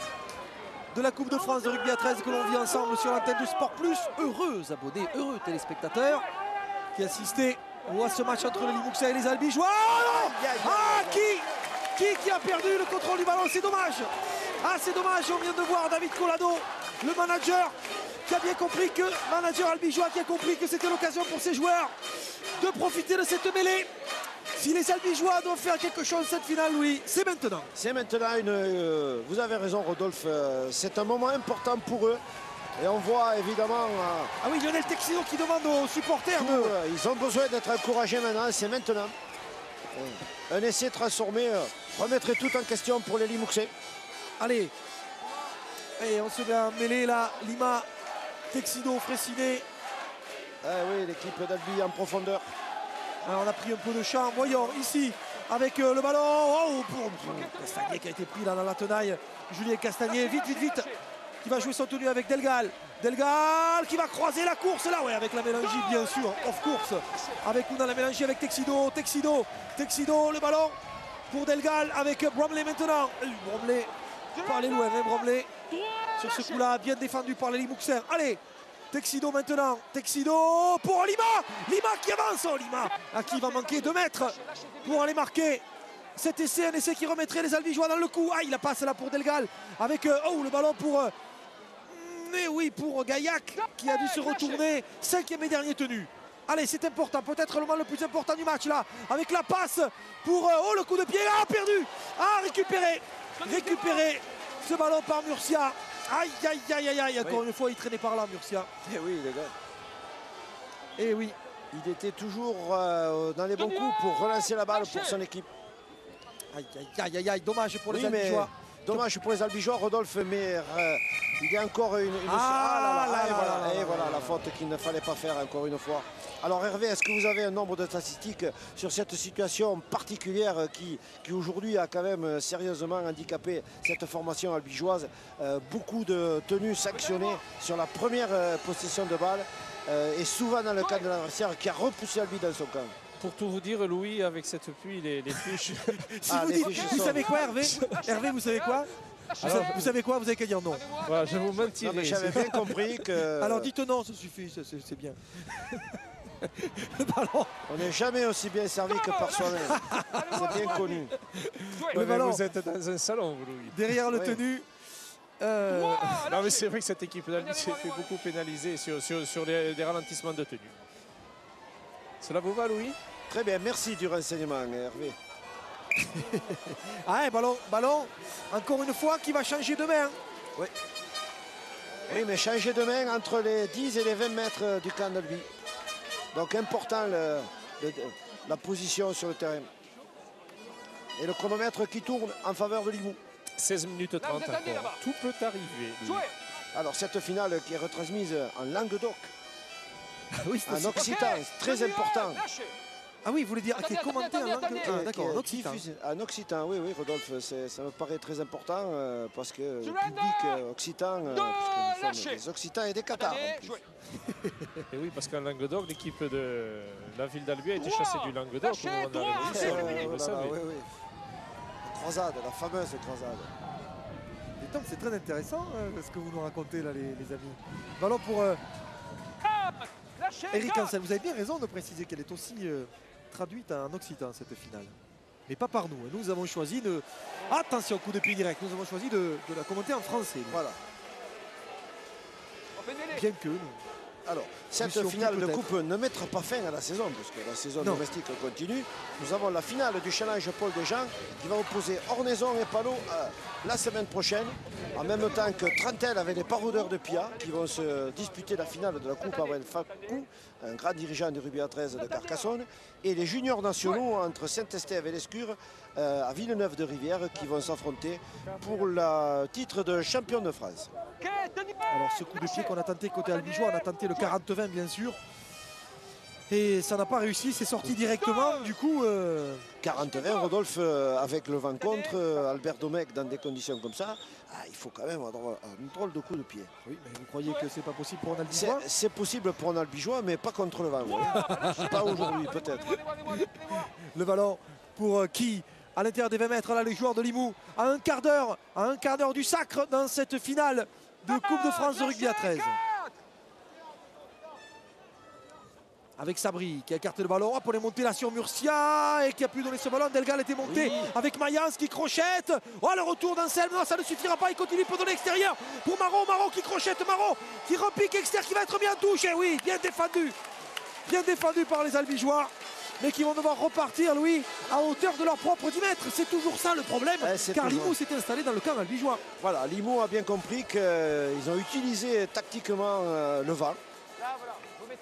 de la Coupe de France de rugby à 13 que l'on vit ensemble sur l'antenne de Sport Plus. Heureux abonnés, heureux téléspectateurs qui assistaient à ce match entre les Limouxins et les Albigeois. Qui a perdu le contrôle du ballon? C'est dommage. C'est dommage. On vient de voir David Collado, le manager, qui a bien compris que, manager albigeois, qui a compris que c'était l'occasion pour ses joueurs de profiter de cette mêlée. Si les Albigeois doivent faire quelque chose cette finale, Louis, c'est maintenant. C'est maintenant vous avez raison, Rodolphe. C'est un moment important pour eux. Et on voit évidemment... Ah oui, Lionel Texido qui demande aux supporters. Ils ont besoin d'être encouragés maintenant. C'est maintenant. Un essai transformé remettrait tout en question pour les Limouxais. Allez. Et on se met à mêler là, Lima, Texido, Fressinet. Oui, l'équipe d'Albi en profondeur. Alors, on a pris un peu de champ. Voyons ici avec le ballon. Oh, pour Castagnet qui a été pris là dans la tenaille. Julien Castagnet, vite, vite, vite. Qui va jouer son tenue avec Delgal. Delgal qui va croiser la course là, ouais, avec la Mélangie bien sûr, off course. Avec Ouna la Mélangie avec Texido. Texido, le ballon pour Delgal avec Bromley maintenant. Bromley, par les loin, hein, Bromley. Sur ce coup-là, bien défendu par les Limouxins. Allez, Texido maintenant. Texido pour Lima. Lima qui avance. Oh, Lima à qui va manquer 2 mètres pour aller marquer cet essai. Un essai qui remettrait les Albigeois dans le coup. Ah, il la passe là pour Delgal. Avec le ballon pour... mais oui, pour Gaillac qui a dû se retourner. 5e et dernier tenu. Allez, c'est important. Peut-être le moment le plus important du match là. Avec la passe pour... le coup de pied. Ah, perdu. Ah, récupéré. Ce ballon par Murcia. Aïe, aïe, aïe, aïe, aïe. Encore une fois, il traînait par là, Murcia. Eh oui, les gars. Eh oui. Il était toujours dans les bons coups pour relancer la balle pour son équipe. Aïe, aïe, aïe, aïe. Dommage pour les Albigeois. Dommage pour les Albigeois, Rodolphe, mais il y a encore une... et voilà la faute qu'il ne fallait pas faire encore une fois. Alors Hervé, est-ce que vous avez un nombre de statistiques sur cette situation particulière qui aujourd'hui a quand même sérieusement handicapé cette formation albigeoise? Beaucoup de tenues sanctionnées sur la première possession de balle et souvent dans le camp de l'adversaire qui a repoussé Albi dans son camp. Pour tout vous dire, Louis, avec cette pluie, les fiches... Vous savez quoi, Hervé? Hervé, vous savez quoi? Vous savez quoi? Vous avez qu'à dire non. Voilà, je vous mentirai. J'avais bien compris que... Alors dites non, ça suffit, c'est bien. Le ballon. On n'est jamais aussi bien servi que par soi-même. C'est bien connu. Le ballon. Vous êtes dans un salon, vous, Louis. Derrière le tenu. Non, mais c'est vrai que cette équipe d'Albi s'est fait beaucoup pénaliser sur les ralentissements de tenue. Cela vous va, Louis? Très bien, merci du renseignement, Hervé. Ah, ballon, encore une fois, qui va changer de main. Oui. Oui, mais changer de main entre les 10 et les 20 mètres du camp d'Albi. Donc important la position sur le terrain. Et le chronomètre qui tourne en faveur de Limoux. 16 minutes 30 encore. Tout peut arriver. Alors cette finale qui est retransmise en Languedoc. Oui, en occitan, très important. Ah oui, vous voulez dire qui est commenté en langue. Ah, d'accord, en occitan. En occitan, oui, Rodolphe, ça me paraît très important parce que le public occitan, puisque nous sommes des Occitans et des Cathares. Et oui, parce qu'en Languedoc, l'équipe de la ville d'Albi a été chassée du Languedoc au moment de la Révolution, vous le savez. Oui. La croisade, la fameuse croisade. Et donc c'est très intéressant ce que vous nous racontez là, les amis. Ballon pour Eric Ansel. Vous avez bien raison de préciser qu'elle est aussi traduite en occitan cette finale. Mais pas par nous. Nous avons choisi de... Attention, coup de pied direct. Nous avons choisi de la commenter en français. Voilà. Bien que nous... Alors, cette finale de coupe ne mettra pas fin à la saison, parce que la saison domestique continue. Nous avons la finale du challenge Paul Desjans qui va opposer Ornaison et Palot la semaine prochaine, en même temps que Trentel avec les Paraudeurs de Pia qui vont se disputer la finale de la coupe avec Facou, un grand dirigeant du rugby à 13 de Carcassonne, et les juniors nationaux entre Saint-Estève et l'Escure à Villeneuve-de-Rivière qui vont s'affronter pour le titre de champion de France. Alors ce coup de pied qu'on a tenté côté albigeois, on a tenté le 40-20 bien sûr. Et ça n'a pas réussi, c'est sorti directement. Du coup... 40-20, Rodolphe, avec le vent contre, Albert Domecq dans des conditions comme ça, il faut quand même avoir un drôle de coup de pied. Oui, mais vous croyez que c'est pas possible pour un albigeois? C'est possible pour un albigeois, mais pas contre le vent. Pas aujourd'hui, peut-être. Le ballon pour qui? À l'intérieur des 20 mètres, là, les joueurs de Limoux, à un quart d'heure du sacre dans cette finale de Coupe de France de rugby à 13. Avec Sabri qui a écarté le ballon pour les monter là sur Murcia et qui a pu donner ce ballon. Delgal était monté avec Mayans qui crochette. Oh, le retour d'Anselme, non, ça ne suffira pas, il continue pour donner extérieur pour Marot qui crochette, Marot qui repique extérieur, qui va être bien touché. Oui, bien défendu par les Albigeois, mais qui vont devoir repartir, Louis, à hauteur de leur propre 10 mètres. C'est toujours ça le problème, car Limoux s'est installé dans le camp albigeois. Voilà, Limoux a bien compris qu'ils ont utilisé tactiquement le vent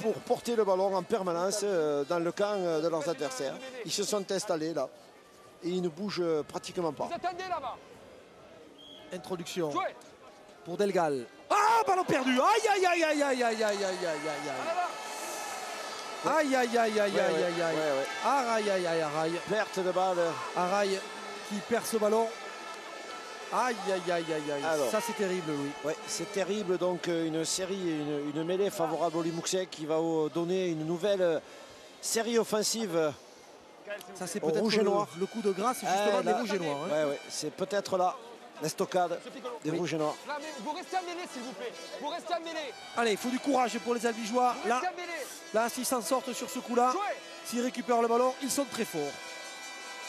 pour porter le ballon en permanence dans le camp de leurs adversaires. Ils se sont installés là et ils ne bougent pratiquement pas. Introduction pour Delgal. Ah, ballon perdu. Aïe, aïe, aïe, aïe, aïe, aïe, aïe, aïe, aïe, aïe, aïe. Aïe, aïe, aïe, aïe, aïe, aïe, aïe. Araï, aïe, aïe, Araï. Perte de balle. Araï qui perd ce ballon. Aïe, aïe, aïe, aïe, aïe. Alors, ça, c'est terrible, oui. Ouais, c'est terrible. Donc, une série, une mêlée favorable au Limouxais qui va donner une nouvelle série offensive. Ça, c'est Au peut-être rouge et noir. le coup de grâce, justement, des là, rouges et noirs. Hein. Ouais, ouais, c'est peut-être là l'estocade des rouges et noirs. Là, mais vous restez à mêlée, s'il vous plaît. Vous restez à mêlée. Allez, il faut du courage pour les Albigeois. Vous Là, restez à mêlée. là s'ils s'en sortent sur ce coup-là, Jouez. s'ils récupèrent le ballon, ils sont très forts.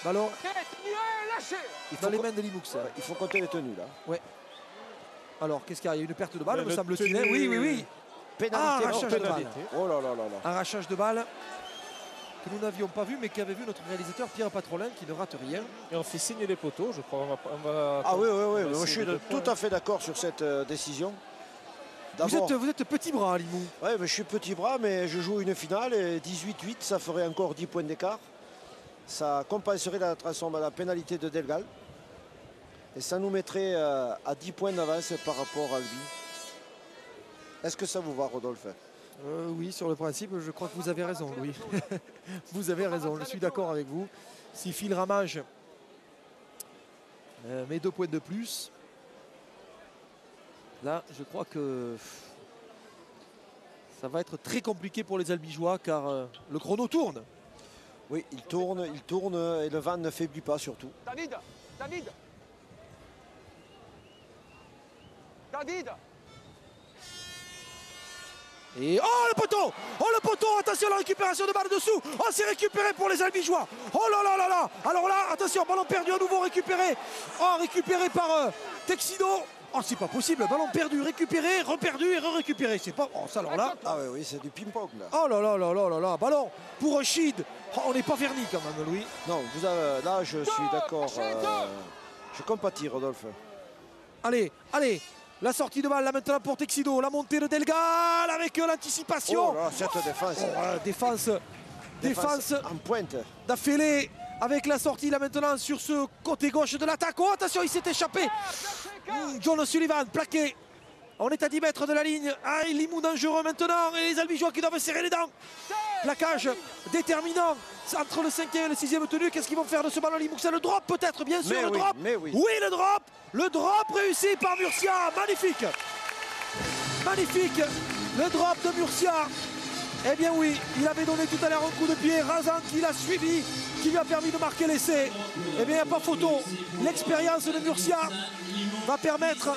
Ballon Lâchez. dans les mains de Limoux. Ouais, il faut compter les tenues là. Alors, qu'est-ce qu'il y a? Il y a une perte de balle, me Le semble-t-il. tenu- Oui, oui, oui. Pénalité. arrachage de balle. Oh là là là là. Arrachage de balle que nous n'avions pas vu, mais qu'avait vu notre réalisateur Pierre Patrolin, qui ne rate rien. Et on fait signer les poteaux, je crois. On va Ah oui, oui, oui. on va Moi, je essayer suis de tout à fait d'accord sur cette décision. Vous êtes petit bras, Limoux. Ouais, mais je suis petit bras, mais je joue une finale et 18-8, ça ferait encore 10 points d'écart. Ça compenserait la pénalité de Delgal. Et ça nous mettrait à 10 points d'avance par rapport à lui. Est-ce que ça vous va, Rodolphe? Oui, sur le principe, je crois que vous avez raison, Louis. Vous avez raison, je suis d'accord avec vous. Si Phil Ramage met 2 points de plus, là, je crois que ça va être très compliqué pour les Albigeois, car le chrono tourne. Oui, il tourne et le vent ne faiblit pas surtout. David. Et oh le poteau! Oh le poteau! Attention à la récupération de balle dessous! Oh, c'est récupéré pour les Albigeois! Oh là là là là! Alors là, attention, ballon perdu à nouveau récupéré! Oh, récupéré par Texido! Oh, c'est pas possible! Ballon perdu, récupéré, reperdu et re-récupéré. C'est pas. Oh, ça alors là! Ah oui, oui, c'est du ping-pong là. Oh là là là là là là! Ballon pour Rachid! Oh, on n'est pas verni quand même, Louis. Non, vous avez, là je suis d'accord. Je compatis, Rodolphe. Allez, allez! La sortie de balle là maintenant pour Texido, la montée de Delgal avec l'anticipation. Oh là, cette défense. Défense En pointe. d'Affélé avec la sortie là maintenant sur ce côté gauche de l'attaque. Oh attention, il s'est échappé. John Sullivan plaqué. On est à 10 mètres de la ligne. Ah, Limoux dangereux maintenant et les Albigeois qui doivent serrer les dents. Plaquage déterminant entre le 5e et le 6e tenu. Qu'est-ce qu'ils vont faire de ce ballon Limoux? C'est le drop peut-être, bien sûr, le drop. Mais oui. Oui, le drop. Le drop réussi par Murcia. Magnifique. Magnifique. Le drop de Murcia. Eh bien oui, il avait donné tout à l'heure un coup de pied. Razan qui l'a suivi, qui lui a permis de marquer l'essai. Eh bien, il n'y a pas photo. L'expérience de Murcia va permettre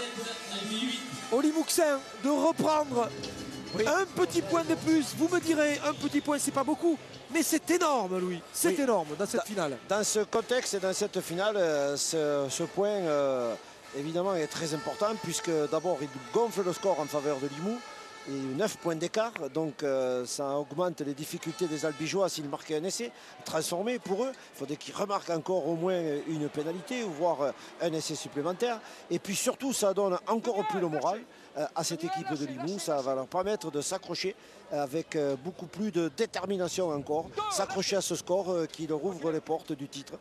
aux Limouxins de reprendre un petit point de plus. Vous me direz, un petit point, c'est pas beaucoup. Mais c'est énorme, Louis. C'est énorme dans cette finale. Dans ce contexte et dans cette finale, ce point, évidemment, est très important puisque d'abord, il gonfle le score en faveur de Limoux. Et 9 points d'écart, donc ça augmente les difficultés des Albigeois s'ils marquaient un essai transformé pour eux. Il faudrait qu'ils remarquent encore au moins une pénalité ou voire un essai supplémentaire. Et puis surtout, ça donne encore plus le moral à cette équipe de Limoux. Ça va leur permettre de s'accrocher avec beaucoup plus de détermination encore. S'accrocher à ce score qui leur ouvre les portes du titre.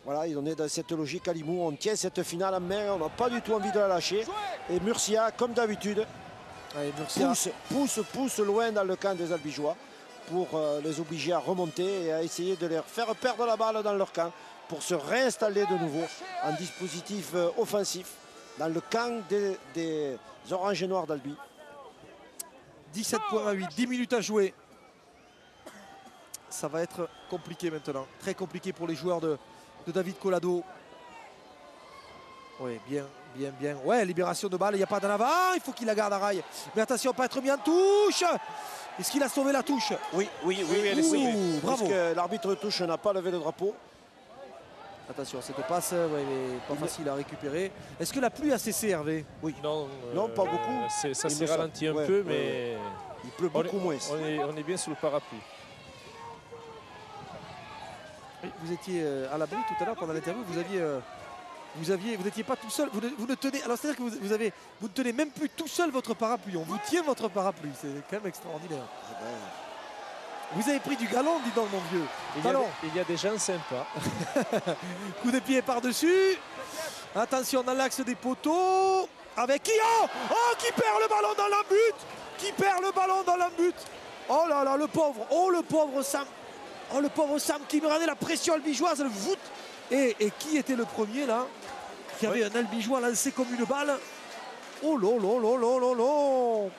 Voilà, on est dans cette logique à Limoux. On tient cette finale en main, on n'a pas du tout envie de la lâcher. Et Murcia, comme d'habitude, Allez, Murcia. pousse loin dans le camp des Albigeois pour les obliger à remonter et à essayer de leur faire perdre la balle dans leur camp pour se réinstaller de nouveau en dispositif offensif dans le camp des Oranges et Noirs d'Albi. 17 points à 8, 10 minutes à jouer. Ça va être compliqué maintenant. Très compliqué pour les joueurs de David Collado. Oui, bien. Ouais, libération de balle, il n'y a pas d'en avant. Il faut qu'il la garde à rail. Mais attention, pas être mis en touche. Est-ce qu'il a sauvé la touche? Oui, elle est sauvée. Bravo. Parce que l'arbitre de touche n'a pas levé le drapeau. Attention, cette passe, ouais, mais pas facile à récupérer. Est-ce que la pluie a cessé, Hervé? Oui. Non, pas beaucoup. Ça s'est ralenti un peu, mais il pleut beaucoup moins. On est bien sous le parapluie. Oui, vous étiez à l'abri tout à l'heure pendant l'interview. Vous n'étiez pas tout seul. Vous ne tenez. Alors c'est-à-dire que vous ne tenez même plus tout seul votre parapluie. On vous tient votre parapluie. C'est quand même extraordinaire. Vous avez pris du galon, dis donc, mon vieux. Il y a des gens sympas. Coup de pied par-dessus. Attention dans l'axe des poteaux. avec qui? Oh, qui perd le ballon dans l'embut. Qui perd le ballon dans l'embut. Oh là là, le pauvre. Oh, le pauvre Sam. Oh, le pauvre Sam qui me rendait la pression albigeoise. Le voûte. Et qui était le premier là? Qui avait un albigeois lancé comme une balle. Oh là là là là là là.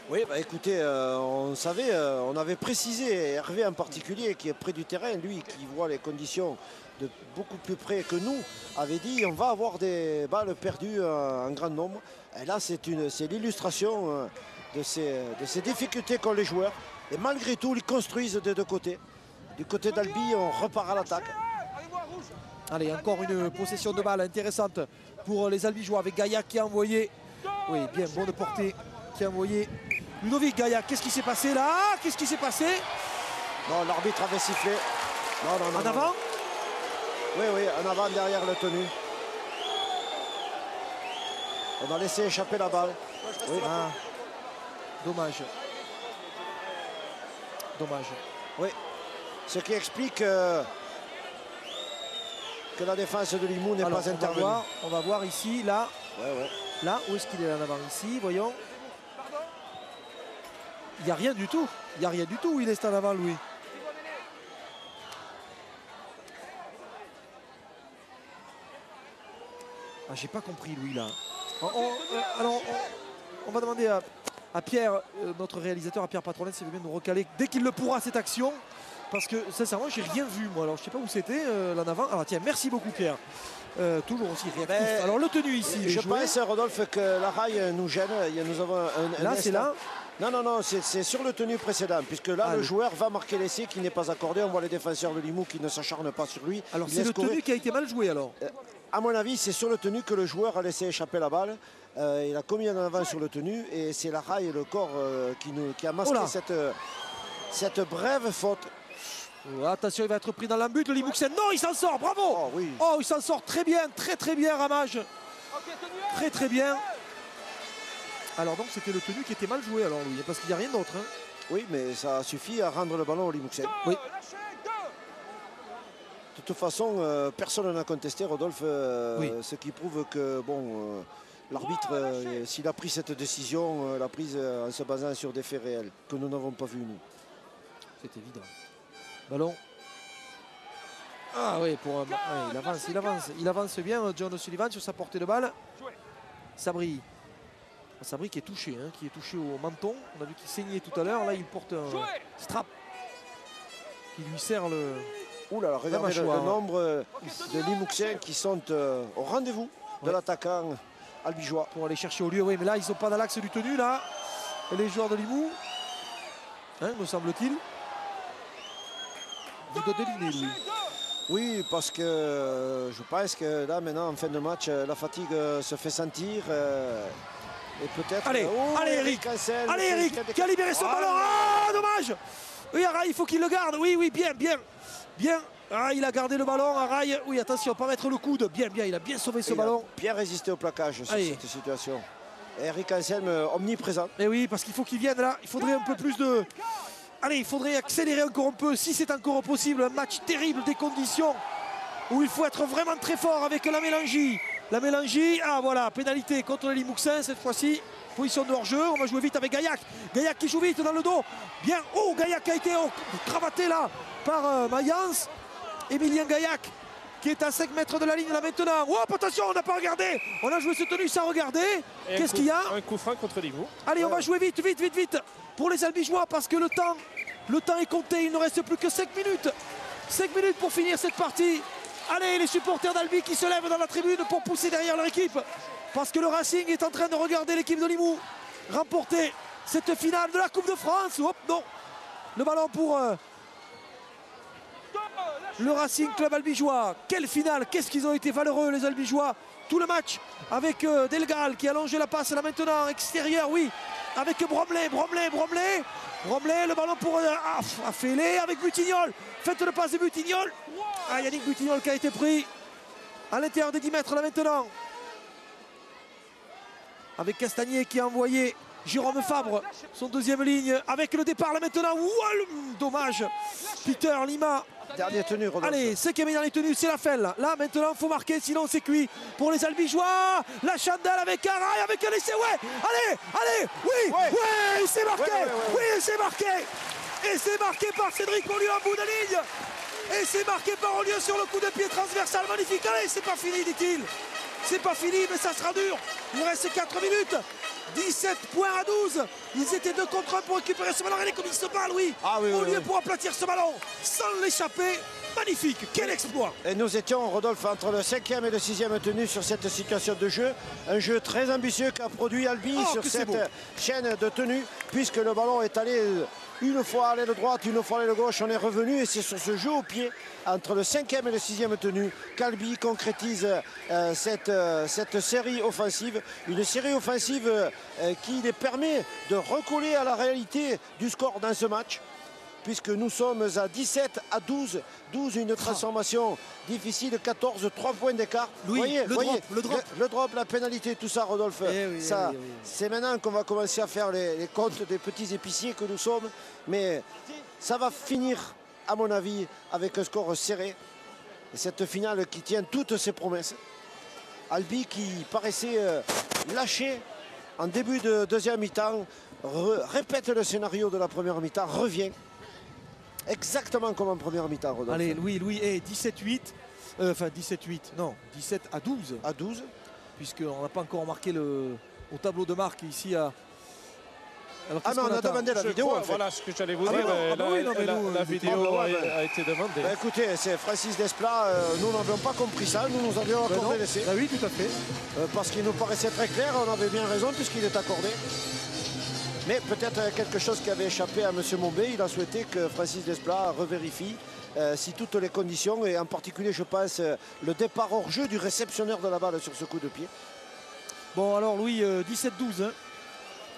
Oui, bah écoutez, on savait, on avait précisé, Hervé en particulier, qui est près du terrain, lui qui voit les conditions de beaucoup plus près que nous, avait dit on va avoir des balles perdues en grand nombre. Et là, c'est l'illustration de ces difficultés qu'ont les joueurs. Et malgré tout, ils construisent des deux côtés. Du côté d'Albi, on repart à l'attaque. Allez, encore une possession de balle intéressante pour les Albigeois avec Gaillac qui a envoyé, oui, bien, bonne portée, qui a envoyé Ludovic Gaillac. Qu'est-ce qui s'est passé là? Qu'est-ce qui s'est passé? Non, l'arbitre avait sifflé. Non, non, non, en avant? Oui, oui, en avant, derrière le tenu. On a laissé échapper la balle. Oui. Ah. Dommage. Dommage. Oui. Ce qui explique que la défense de Limoux n'est pas intervenue. On va voir ici, là. Ouais, ouais. Là, où est-ce qu'il est en avant? Ici, voyons. Il n'y a rien du tout. Il n'y a rien du tout où il est en avant, Louis. Ah, j'ai pas compris, Louis, là. Alors, on va demander à Pierre, notre réalisateur, à Pierre Patronet, s'il veut bien nous recaler dès qu'il le pourra cette action. Parce que, sincèrement, j'ai rien vu, moi. Alors, je sais pas où c'était, là en avant. Alors, tiens, merci beaucoup, Pierre. Toujours aussi réactif. Alors, le tenu ici. Je pense, Rodolphe, que la raille nous gêne. Nous avons là, c'est là. Non, non, non, c'est sur le tenu précédent, puisque là, le joueur va marquer l'essai qui n'est pas accordé. On voit les défenseurs de Limoux qui ne s'acharnent pas sur lui. Alors, c'est le tenu qui a été mal joué, alors. À mon avis, c'est sur le tenu que le joueur a laissé échapper la balle. Il a commis en avant sur le tenu, et c'est la raille et le corps qui a masqué cette brève faute. Oh, attention, il va être pris dans l'embut, le Limouxen. Non, il s'en sort, bravo. Oh, oui. Oh, il s'en sort très bien, très bien, Ramage. Très bien. Alors donc c'était le tenu qui était mal joué alors Louis, parce qu'il n'y a rien d'autre. Hein. Oui, mais ça suffit à rendre le ballon au Limouxen. Oui. De toute façon, personne n'a contesté, Rodolphe, oui. Ce qui prouve que bon, l'arbitre, s'il a pris cette décision, l'a prise en se basant sur des faits réels que nous n'avons pas vus nous. C'est évident. Ballon. Ah oui, il avance bien John Sullivan sur sa portée de balle. Sabri. Sabri qui est touché, hein, qui est touché au menton. On a vu qu'il saignait tout à l'heure. Là, il porte un strap qui lui serre le. Ouh là là, regardez le nombre de Limouxiens qui sont au rendez-vous de l'attaquant albigeois. Pour aller chercher au lieu. Oui, mais là, ils sont pas dans l'axe du tenu, là. Et les joueurs de Limoux, hein, me semble-t-il. Vous deviner, Louis. Oui, parce que je pense que là, maintenant, en fin de match, la fatigue se fait sentir. Et peut-être. Allez, allez Eric, allez Eric, qui a libéré son ballon. Ah, dommage. Oui, Araï, il faut qu'il le garde. Oui, oui, bien. Ah, il a gardé le ballon, Araï. Oui, attention, pas mettre le coude. Bien, il a bien sauvé ce ballon. Il a bien résisté au plaquage sur cette situation. Eric Anselme, omniprésent. Et oui, parce qu'il faut qu'il vienne là. Il faudrait un peu plus de. Allez, il faudrait accélérer encore un peu, si c'est encore possible. Un match terrible, des conditions où il faut être vraiment très fort avec la Mélangie. La Mélangie, ah voilà, pénalité contre les Limouxins cette fois-ci. Position de hors-jeu, on va jouer vite avec Gaillac. Gaillac qui joue vite dans le dos. Bien, oh, Gaillac a été cravaté là par Mayence. Emilien Gaillac qui est à 5 mètres de la ligne là maintenant. Oh, attention, on n'a pas regardé. On a joué ce tenue sans regarder. Qu'est-ce qu'il y a? Un coup franc contre Limoux. Allez, on va jouer vite pour les Albigeois parce que le temps est compté. Il ne reste plus que 5 minutes. 5 minutes pour finir cette partie. Allez, les supporters d'Albi qui se lèvent dans la tribune pour pousser derrière leur équipe. Parce que le Racing est en train de regarder l'équipe de Limoux remporter cette finale de la Coupe de France. Hop, non. Le ballon pour le Racing Club albigeois. Quelle finale, qu'est-ce qu'ils ont été valeureux les Albigeois. Tout le match avec Delgal qui a allongé la passe là maintenant, extérieur, oui. Avec Bromley, le ballon pour Affelé avec Butignol. Faites le passe de Butignol. Ah, Yannick Butignol qui a été pris à l'intérieur des 10 mètres là maintenant. Avec Castagnier qui a envoyé Jérôme Fabre, son deuxième ligne, avec le départ là maintenant. Dommage. Peter Lima. Dernier tenu, Rodolphe. Allez, cinquième et dernier tenu, c'est la felle. Là maintenant, il faut marquer, sinon c'est cuit pour les Albigeois. La chandelle avec Araï, avec un essai. Ouais, allez, oui, ouais, c'est marqué. Oui, c'est marqué. Et c'est marqué par Cédric Ollieux en bout de ligne. Et c'est marqué par Ollieux sur le coup de pied transversal. Magnifique. Allez, c'est pas fini, dit-il. C'est pas fini, mais ça sera dur. Il reste 4 minutes. 17 points à 12. Ils étaient 2 contre 1 pour récupérer ce ballon. Regardez comme il se bat, Louis. Ollieux pour aplatir ce ballon sans l'échapper. Magnifique, quel exploit. Et nous étions, Rodolphe, entre le 5e et le 6e tenu sur cette situation de jeu. Un jeu très ambitieux qu'a produit Albi sur cette chaîne de tenue, puisque le ballon est allé une fois à l'aile droite, une fois à l'aile gauche. On est revenu et c'est sur ce jeu au pied, entre le 5e et le 6e tenu, qu'Albi concrétise cette série offensive. Une série offensive qui les permet de recoller à la réalité du score dans ce match, puisque nous sommes à 17 à 12. 12, une transformation difficile, 14, 3 points d'écart. Voyez, le drop, la pénalité, tout ça, Rodolphe. C'est maintenant qu'on va commencer à faire les comptes des petits épiciers que nous sommes. Mais ça va finir, à mon avis, avec un score serré. Et cette finale qui tient toutes ses promesses. Albi qui paraissait lâché en début de deuxième mi-temps, répète le scénario de la première mi-temps, revient. Exactement comme en première mi-temps, Rodolphe. Allez, Louis, et 17-8. Enfin, 17-8, non, 17 à 12. À 12. Puisqu'on n'a pas encore marqué au tableau de marque ici à... Alors, mais on a demandé la vidéo, en fait. Voilà ce que j'allais vous dire. La vidéo a été demandée. Bah, écoutez, c'est Francis Desplat. Nous n'avions pas compris ça. Nous avions accordé l'essai. Ah oui, tout à fait. Parce qu'il nous paraissait très clair. On avait bien raison puisqu'il est accordé. Mais peut-être quelque chose qui avait échappé à M. Mombé. Il a souhaité que Francis Desplat revérifie si toutes les conditions, et en particulier, je pense, le départ hors jeu du réceptionneur de la balle sur ce coup de pied. Bon, alors Louis, 17-12. Hein.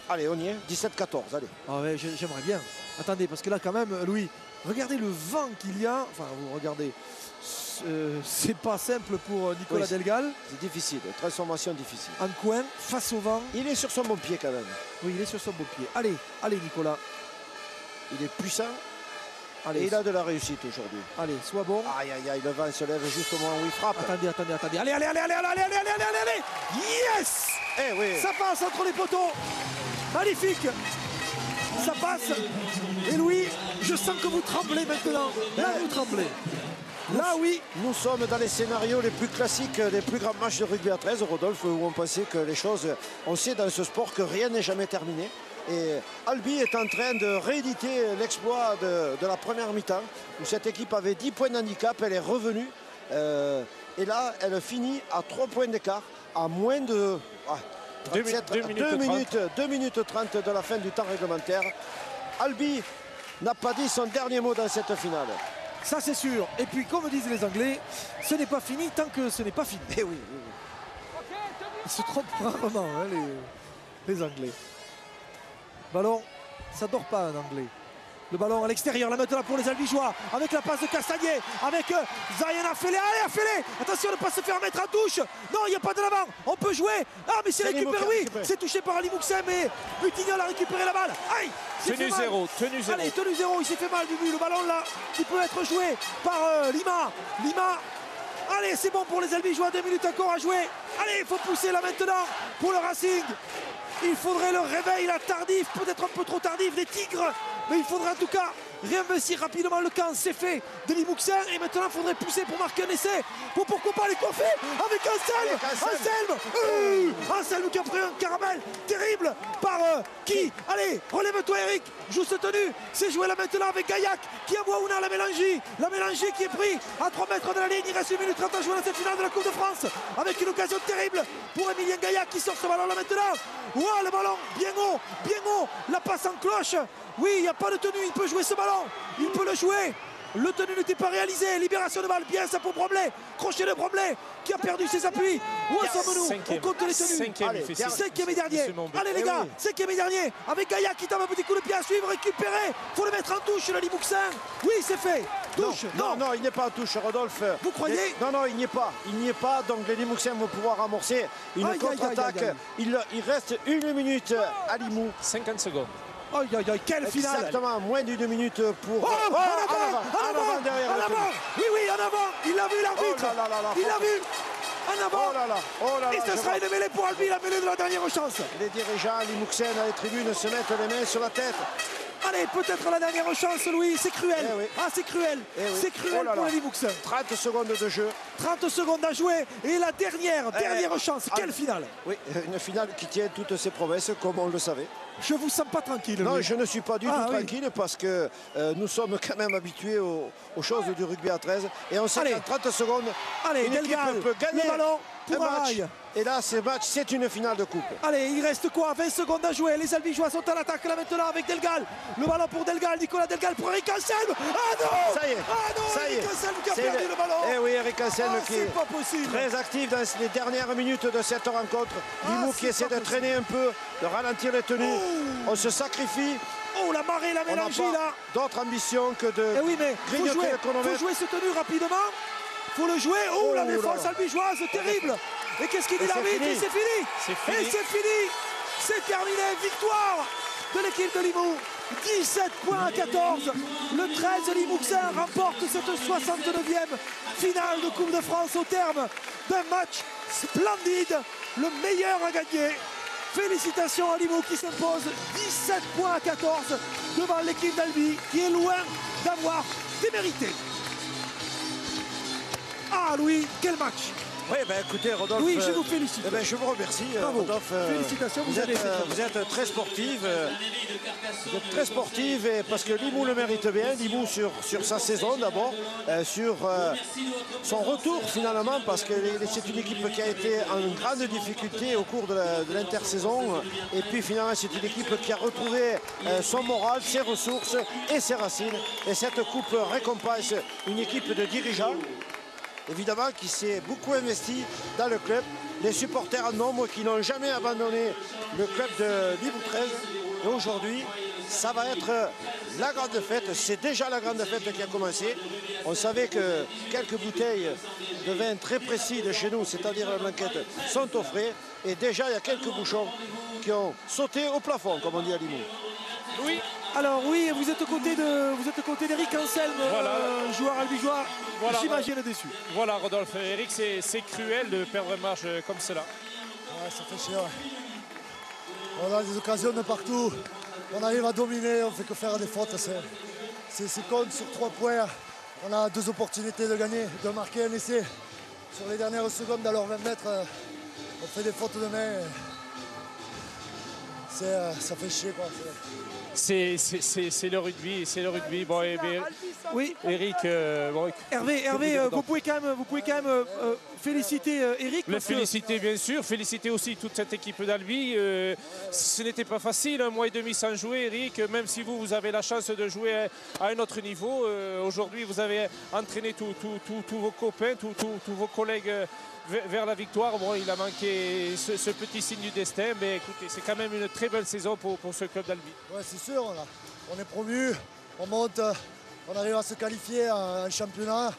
Allez, on y est. 17-14, allez. Ah ouais, j'aimerais bien. Attendez, parce que là, quand même, Louis, regardez le vent qu'il y a. Enfin, vous regardez. C'est pas simple pour Nicolas Delgal. C'est difficile, transformation difficile. En coin, face au vent. Il est sur son bon pied quand même. Oui, il est sur son bon pied. Allez, Nicolas. Il est puissant. Allez, et il a de la réussite aujourd'hui. Allez, sois bon. Aïe, aïe, aïe, le vent se lève juste au moment où il frappe. Attendez. Allez. Yes! Eh oui. Ça passe entre les poteaux. Magnifique. Ça passe. Et Louis, je sens que vous tremblez maintenant. Là, vous tremblez. Là, oui. Nous sommes dans les scénarios les plus classiques des plus grands matchs de rugby à 13, Rodolphe, où on pensait que les choses... On sait dans ce sport que rien n'est jamais terminé. Et Albi est en train de rééditer l'exploit de la première mi-temps, où cette équipe avait 10 points d'handicap. Elle est revenue. Et là, elle finit à 3 points d'écart, à moins de... 2 minutes 30 de la fin du temps réglementaire. Albi n'a pas dit son dernier mot dans cette finale. Ça, c'est sûr. Et puis, comme disent les Anglais, ce n'est pas fini tant que ce n'est pas fini. Eh oui. Ils se trompent rarement, hein, les Anglais. Ballon, ça dort pas un Anglais. Le ballon à l'extérieur, là maintenant pour les Albigeois, avec la passe de Castagnier, avec Zayen Afele. Allez, Afele, attention de ne pas se faire mettre en touche. Non, il n'y a pas de l'avant, on peut jouer. Ah, mais c'est récupéré, oui. C'est touché par Ali Mouxem, mais Butignol a récupéré la balle. Aïe, tenue zéro. Allez, tenue zéro, il s'est fait mal, Bubu. Le ballon là, qui peut être joué par Lima. Allez, c'est bon pour les Albigeois, 2 minutes encore à jouer. Allez, il faut pousser là maintenant pour le Racing. Il faudrait le réveil là tardif, peut-être un peu trop tardif des Tigres, mais il faudrait en tout cas réinvestir rapidement le camp. C'est fait de Limouxin et maintenant il faudrait pousser pour marquer un essai. Pourquoi pas les coiffer avec Anselme qui a pris un caramel terrible par qui? Allez, relève-toi Eric, joue ce tenue. C'est joué là maintenant avec Gaillac qui envoie Ouna la Mélangie qui est pris à 3 mètres de la ligne. Il reste 1 minute 30 à jouer dans cette finale de la Coupe de France avec une occasion terrible pour Emilien Gaillac qui sort ce ballon là maintenant. Wow, le ballon bien haut, la passe en cloche. Oui, il n'y a pas de tenue, il peut jouer ce ballon, il peut le jouer. Le tenu n'était pas réalisé. Libération de balle. Bien ça pour Bromley. Crochet de Bromley qui a perdu ses appuis. Où sommes-nous? On compte les tenues. Cinquième et dernier. Allez les gars, cinquième et dernier. Avec Gaïa qui tente un petit coup de pied à suivre. Récupéré. Faut le mettre en touche, le Limouxin. Oui, c'est fait. Touche. Non, il n'est pas en touche, Rodolphe. Vous croyez? Non, il n'y est pas. Il n'y est pas. Donc les Limouxins vont pouvoir amorcer une contre-attaque. Il reste 1 minute à Limoux. 50 secondes. Aïe, aïe, aïe, quelle finale! Exactement, moins d'1 minute pour. En avant, derrière. en avant! Oui, en avant! Il l'a vu, l'arbitre! Il l'a vu! En avant! Oh là là, et ce sera une mêlée pour Albi, la mêlée de la dernière chance! Les dirigeants Limouxins dans les tribunes se mettent les mains sur la tête. Allez, peut-être la dernière chance, Louis, c'est cruel! Oui. Ah, c'est cruel! C'est cruel pour les Limouxins! 30 secondes de jeu. 30 secondes à jouer, et la dernière chance! Quelle finale! Oui, une finale qui tient toutes ses promesses, comme on le savait. Je vous sens pas tranquille. Non, Louis. je ne suis pas du tout tranquille parce que nous sommes quand même habitués aux choses du rugby à 13 et on sait qu'en 30 secondes, une équipe peut gagner le ballon pour un match. Araille. Et là, ce match, c'est une finale de coupe. Allez, il reste quoi? 20 secondes à jouer. Les Albigeois sont à l'attaque là maintenant avec Delgal. Le ballon pour Delgal. Nicolas Delgal pour Eric Anselme. Ah non! Ça y est. Ah non! Ça y est. Eric Anselme qui a perdu le ballon. Eh oui, Eric Anselme qui est pas possible. très actif dans les dernières minutes de cette rencontre. Limoux qui essaie de traîner un peu, de ralentir les tenues. On se sacrifie. Oh, la marée, la mélangie là. D'autres ambitions que de eh oui, mais grignoter le chronomètre. faut jouer ce tenu rapidement. Faut le jouer. Oh, la défense albigeoise, terrible. Et qu'est-ce qu'il dit l'arbitre? Et c'est fini. Et c'est fini. C'est terminé. Victoire de l'équipe de Limoux. 17 points à 14. Le 13 Limouxin remporte cette 69e finale de Coupe de France au terme d'un match splendide. Le meilleur à gagner. Félicitations à Limoux qui s'impose 17 points à 14 devant l'équipe d'Albi qui est loin d'avoir démérité. Ah Louis, quel match! Oui, ben écoutez, Rodolphe. Oui, je vous félicite. Eh ben, je vous remercie, bravo. Rodolphe. Félicitations, vous êtes très sportive. Vous êtes très sportive et parce que Limoux le mérite bien. Limoux sur sa saison d'abord, sur son retour finalement, parce que c'est une équipe qui a été en grande difficulté au cours de l'intersaison. Et puis finalement, c'est une équipe qui a retrouvé son moral, ses ressources et ses racines. Et cette coupe récompense une équipe de dirigeants, évidemment, qui s'est beaucoup investi dans le club. Les supporters en nombre qui n'ont jamais abandonné le club de Limoux 13. Et aujourd'hui, ça va être la grande fête. C'est déjà la grande fête qui a commencé. On savait que quelques bouteilles de vin très précis de chez nous, c'est-à-dire la blanquette, sont au frais. Et déjà, il y a quelques bouchons qui ont sauté au plafond, comme on dit à Limoux. Oui. Alors oui, vous êtes aux côtés d'Eric Anselme, joueur albigeois, voilà, j'imagine déçu. Voilà Rodolphe, Eric, c'est cruel de perdre un match comme cela. Ouais, ça fait chier. On a des occasions de partout, on arrive à dominer, on fait que faire des fautes. C'est con sur 3 points. On a 2 opportunités de gagner, de marquer un essai. Sur les dernières secondes, dans leurs 20 mètres, on fait des fautes de main. Ça fait chier quoi. C'est le rugby, Bon, oui, Eric. Hervé, vous pouvez quand même féliciter Eric. Le féliciter bien sûr, féliciter aussi toute cette équipe d'Albi. Ce n'était pas facile, 1 mois et demi sans jouer, Eric. Même si vous avez la chance de jouer à un autre niveau, aujourd'hui vous avez entraîné tous vos copains, tous vos collègues vers la victoire. Bon, il a manqué ce petit signe du destin, mais écoutez, c'est quand même une très belle saison pour ce club d'Albi. Ouais, c'est sûr, on est promu, on monte, on arrive à se qualifier en championnat,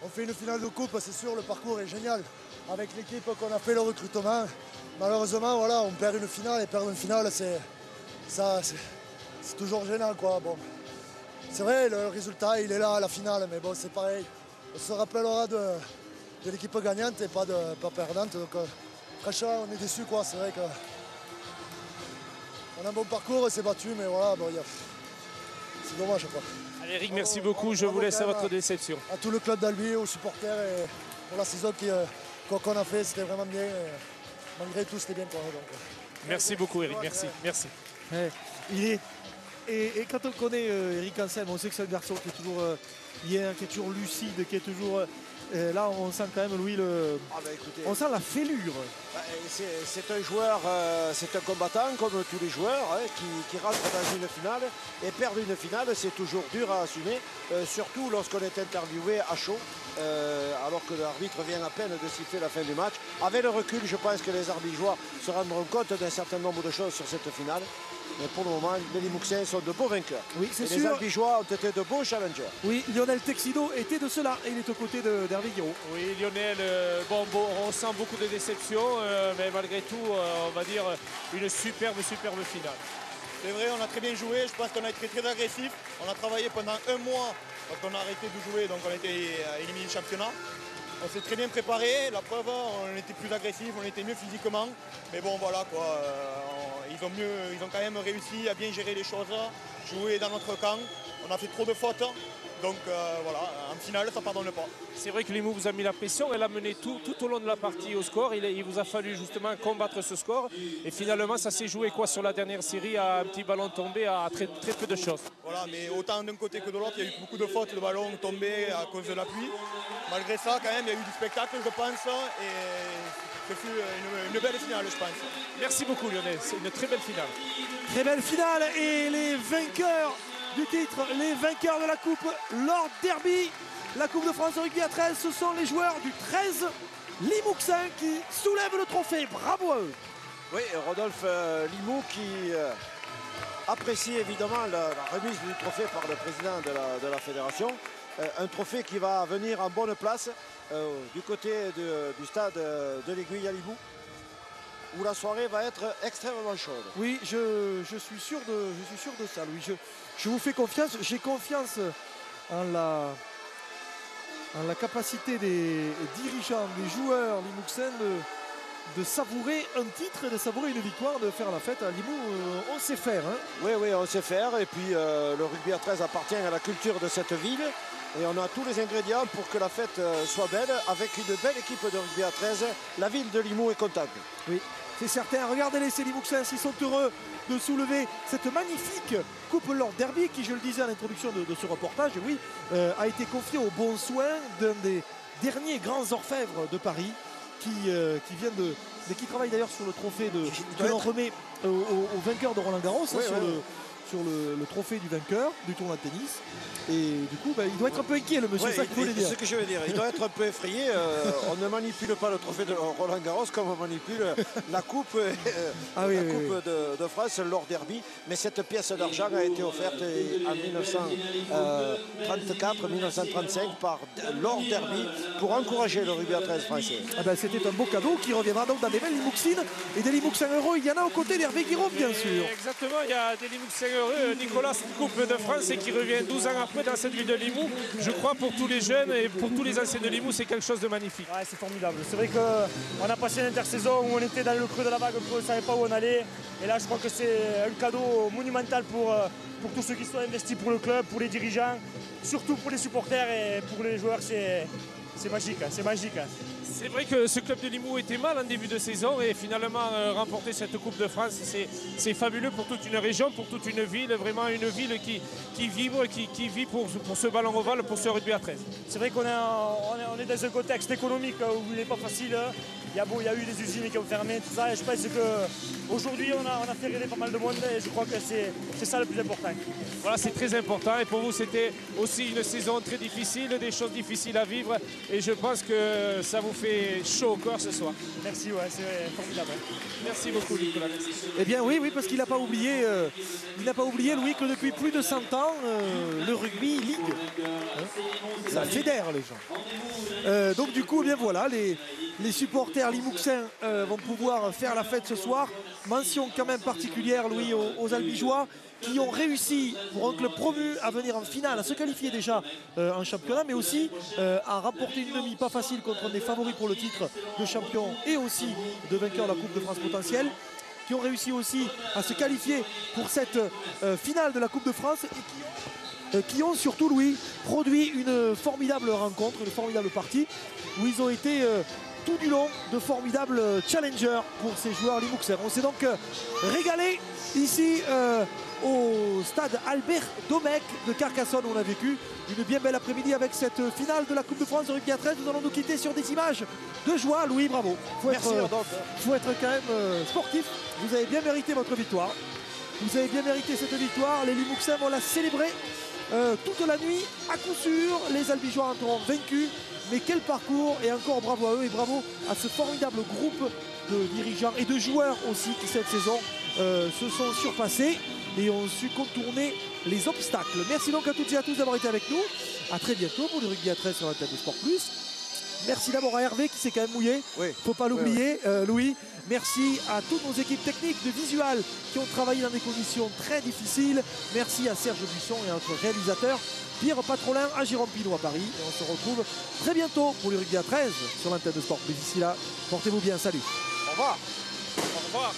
on fait une finale de coupe, c'est sûr, le parcours est génial. Avec l'équipe qu'on a fait le recrutement, malheureusement, voilà, on perd une finale et perdre une finale, c'est toujours gênant, quoi. Bon, c'est vrai, le résultat, il est là à la finale, mais bon, c'est pareil. On se rappellera de l'équipe gagnante et pas perdante. Donc, franchement, on est déçus, quoi. C'est vrai que on a un bon parcours, on s'est battu, mais voilà, bon, c'est dommage, quoi. Allez, Eric, merci beaucoup. Je vous laisse à votre déception. À tout le club d'Albi, aux supporters et pour la saison qu'on a fait, c'était vraiment bien. Et malgré tout, c'était bien, quoi. Donc, merci beaucoup, Eric. Merci. Et quand on connaît Eric Anselme, on sait que c'est un garçon qui est toujours bien, qui est toujours lucide, qui est toujours là on sent quand même Louis on sent la fêlure. C'est un joueur, c'est un combattant comme tous les joueurs qui rentrent dans une finale. Et perdre une finale, c'est toujours dur à assumer, surtout lorsqu'on est interviewé à chaud, alors que l'arbitre vient à peine de siffler la fin du match. Avec le recul, je pense que les arbitres se rendront compte d'un certain nombre de choses sur cette finale. Mais pour le moment, les Limouxins sont de beaux vainqueurs. Oui, c'est sûr. Les Albigeois ont été de beaux challengers. Oui, Lionel Texido était de cela et il est aux côtés d'Hervé Guiraud. Oui, Lionel, on sent beaucoup de déception, mais malgré tout, on va dire une superbe finale. C'est vrai, on a très bien joué. Je pense qu'on a été très agressif. On a travaillé pendant un mois parce qu'on a arrêté de jouer, donc on a été éliminé du championnat. On s'est très bien préparé. La preuve, on était plus agressif, on était mieux physiquement. Mais bon, voilà quoi. Ils ont quand même réussi à bien gérer les choses, jouer dans notre camp. On a fait trop de fautes. Donc voilà, en finale, ça ne pardonne pas. C'est vrai que Limoux vous a mis la pression, elle a mené tout au long de la partie au score. Il vous a fallu justement combattre ce score. Et finalement, ça s'est joué quoi sur la dernière série à un petit ballon tombé à très peu de choses. Voilà, mais autant d'un côté que de l'autre, il y a eu beaucoup de fautes de ballons tombés à cause de la pluie. Malgré ça, quand même, il y a eu du spectacle, je pense. Et ce fut une belle finale, je pense. Merci beaucoup, Lionel. C'est une très belle finale. Très belle finale et les vainqueurs du titre, les vainqueurs de la Coupe Lord Derby, la Coupe de France de rugby à 13, ce sont les joueurs du 13 Limouxin qui soulèvent le trophée. Bravo à eux. Oui, Rodolphe Limoux qui apprécie évidemment la remise du trophée par le président de la fédération. Un trophée qui va venir en bonne place du côté du stade de l'Aiguille à Limoux, où la soirée va être extrêmement chaude. Oui, je suis sûr de ça, Louis. Je vous fais confiance. J'ai confiance en la capacité des dirigeants, des joueurs limouxins de savourer un titre, de savourer une victoire, de faire la fête. À Limoux, on sait faire. Hein. Oui, on sait faire. Et puis le rugby à 13 appartient à la culture de cette ville. Et on a tous les ingrédients pour que la fête soit belle, avec une belle équipe de rugby à 13. La ville de Limoux est comptable. Oui, c'est certain. Regardez-les, ces Limouxins, ils sont heureux de soulever cette magnifique Coupe Lord Derby qui, je le disais à l'introduction de ce reportage, oui, a été confiée au bon soin d'un des derniers grands orfèvres de Paris qui qui travaille d'ailleurs sur le trophée que l'on remet au vainqueur de Roland Garros, oui, sur le trophée du vainqueur du tournoi de tennis. Et du coup, il doit être un peu inquiet, le monsieur, ça que je voulais dire. C'est ce que je veux dire. Il doit être un peu effrayé. On ne manipule pas le trophée de Roland Garros comme on manipule la coupe, de France, le Lord Derby. Mais cette pièce d'argent a été offerte en 1934-1935 par Lord Derby pour encourager le rugby à 13 français. C'était un beau cadeau qui reviendra donc dans des belles Limouxines et des Limouxins heureux. Il y en a aux côtés d'Hervé Guiraud, bien sûr. Exactement, il y a des Limouxins heureux. Nicolas, Coupe de France et qui revient 12 ans après dans cette ville de Limoux. Je crois pour tous les jeunes et pour tous les anciens de Limoux, c'est quelque chose de magnifique. Ouais, c'est formidable. C'est vrai qu'on a passé une intersaison où on était dans le creux de la vague, on ne savait pas où on allait. Et là, je crois que c'est un cadeau monumental pour tous ceux qui sont investis pour le club, pour les dirigeants, surtout pour les supporters et pour les joueurs. C'est magique, c'est magique. C'est vrai que ce club de Limoux était mal en début de saison et finalement remporter cette Coupe de France, c'est fabuleux pour toute une région, pour toute une ville, vraiment une ville qui vibre, qui vit pour ce ballon ovale, pour ce rugby à 13. C'est vrai qu'on est dans un contexte économique où il n'est pas facile. Il y a eu des usines qui ont fermé, tout ça, et je pense qu'aujourd'hui on a fait rêver pas mal de monde et je crois que c'est ça le plus important. Voilà, c'est très important et pour vous c'était aussi une saison très difficile, des choses difficiles à vivre et je pense que ça vous fait chaud au corps ce soir. Merci, ouais, c'est formidable. Merci beaucoup Nicolas. Merci. Eh bien oui, parce qu'il n'a pas oublié, Louis, que depuis plus de 100 ans, le rugby ligue, ça fédère les gens. Donc du coup, eh bien voilà, les supporters limouxins vont pouvoir faire la fête ce soir. Mention quand même particulière, Louis, aux Albigeois qui ont réussi pour un club promu à venir en finale, à se qualifier déjà en championnat, mais aussi à remporter une demi pas facile contre un des favoris pour le titre de champion et aussi de vainqueur de la Coupe de France potentielle, qui ont réussi aussi à se qualifier pour cette finale de la Coupe de France et qui ont surtout, Louis, produit une formidable rencontre, une formidable partie où ils ont été tout du long de formidables challengers pour ces joueurs limouxins. On s'est donc régalé ici au stade Albert Domecq de Carcassonne où on a vécu une bien belle après-midi avec cette finale de la Coupe de France de rugby à 13. Nous allons nous quitter sur des images de joie. Louis, bravo. Faut être quand même sportif. Vous avez bien mérité votre victoire. Vous avez bien mérité cette victoire. Les Limouxins vont la célébrer toute la nuit à coup sûr. Les Albigeois entreront vaincus. Mais quel parcours, et encore bravo à eux et bravo à ce formidable groupe de dirigeants et de joueurs aussi qui cette saison se sont surpassés et ont su contourner les obstacles. Merci donc à toutes et à tous d'avoir été avec nous. À très bientôt pour le rugby à 13 sur la tête de Sport Plus. Merci d'abord à Hervé qui s'est quand même mouillé. Il ne faut pas l'oublier, Louis. Merci à toutes nos équipes techniques de visual qui ont travaillé dans des conditions très difficiles. Merci à Serge Buisson et à notre réalisateur Pierre Patrolin à Jérôme Pinault à Paris. Et on se retrouve très bientôt pour le rugby à 13 sur l'antenne de Sport Plus. D'ici là, portez-vous bien. Salut. Au revoir. Au revoir.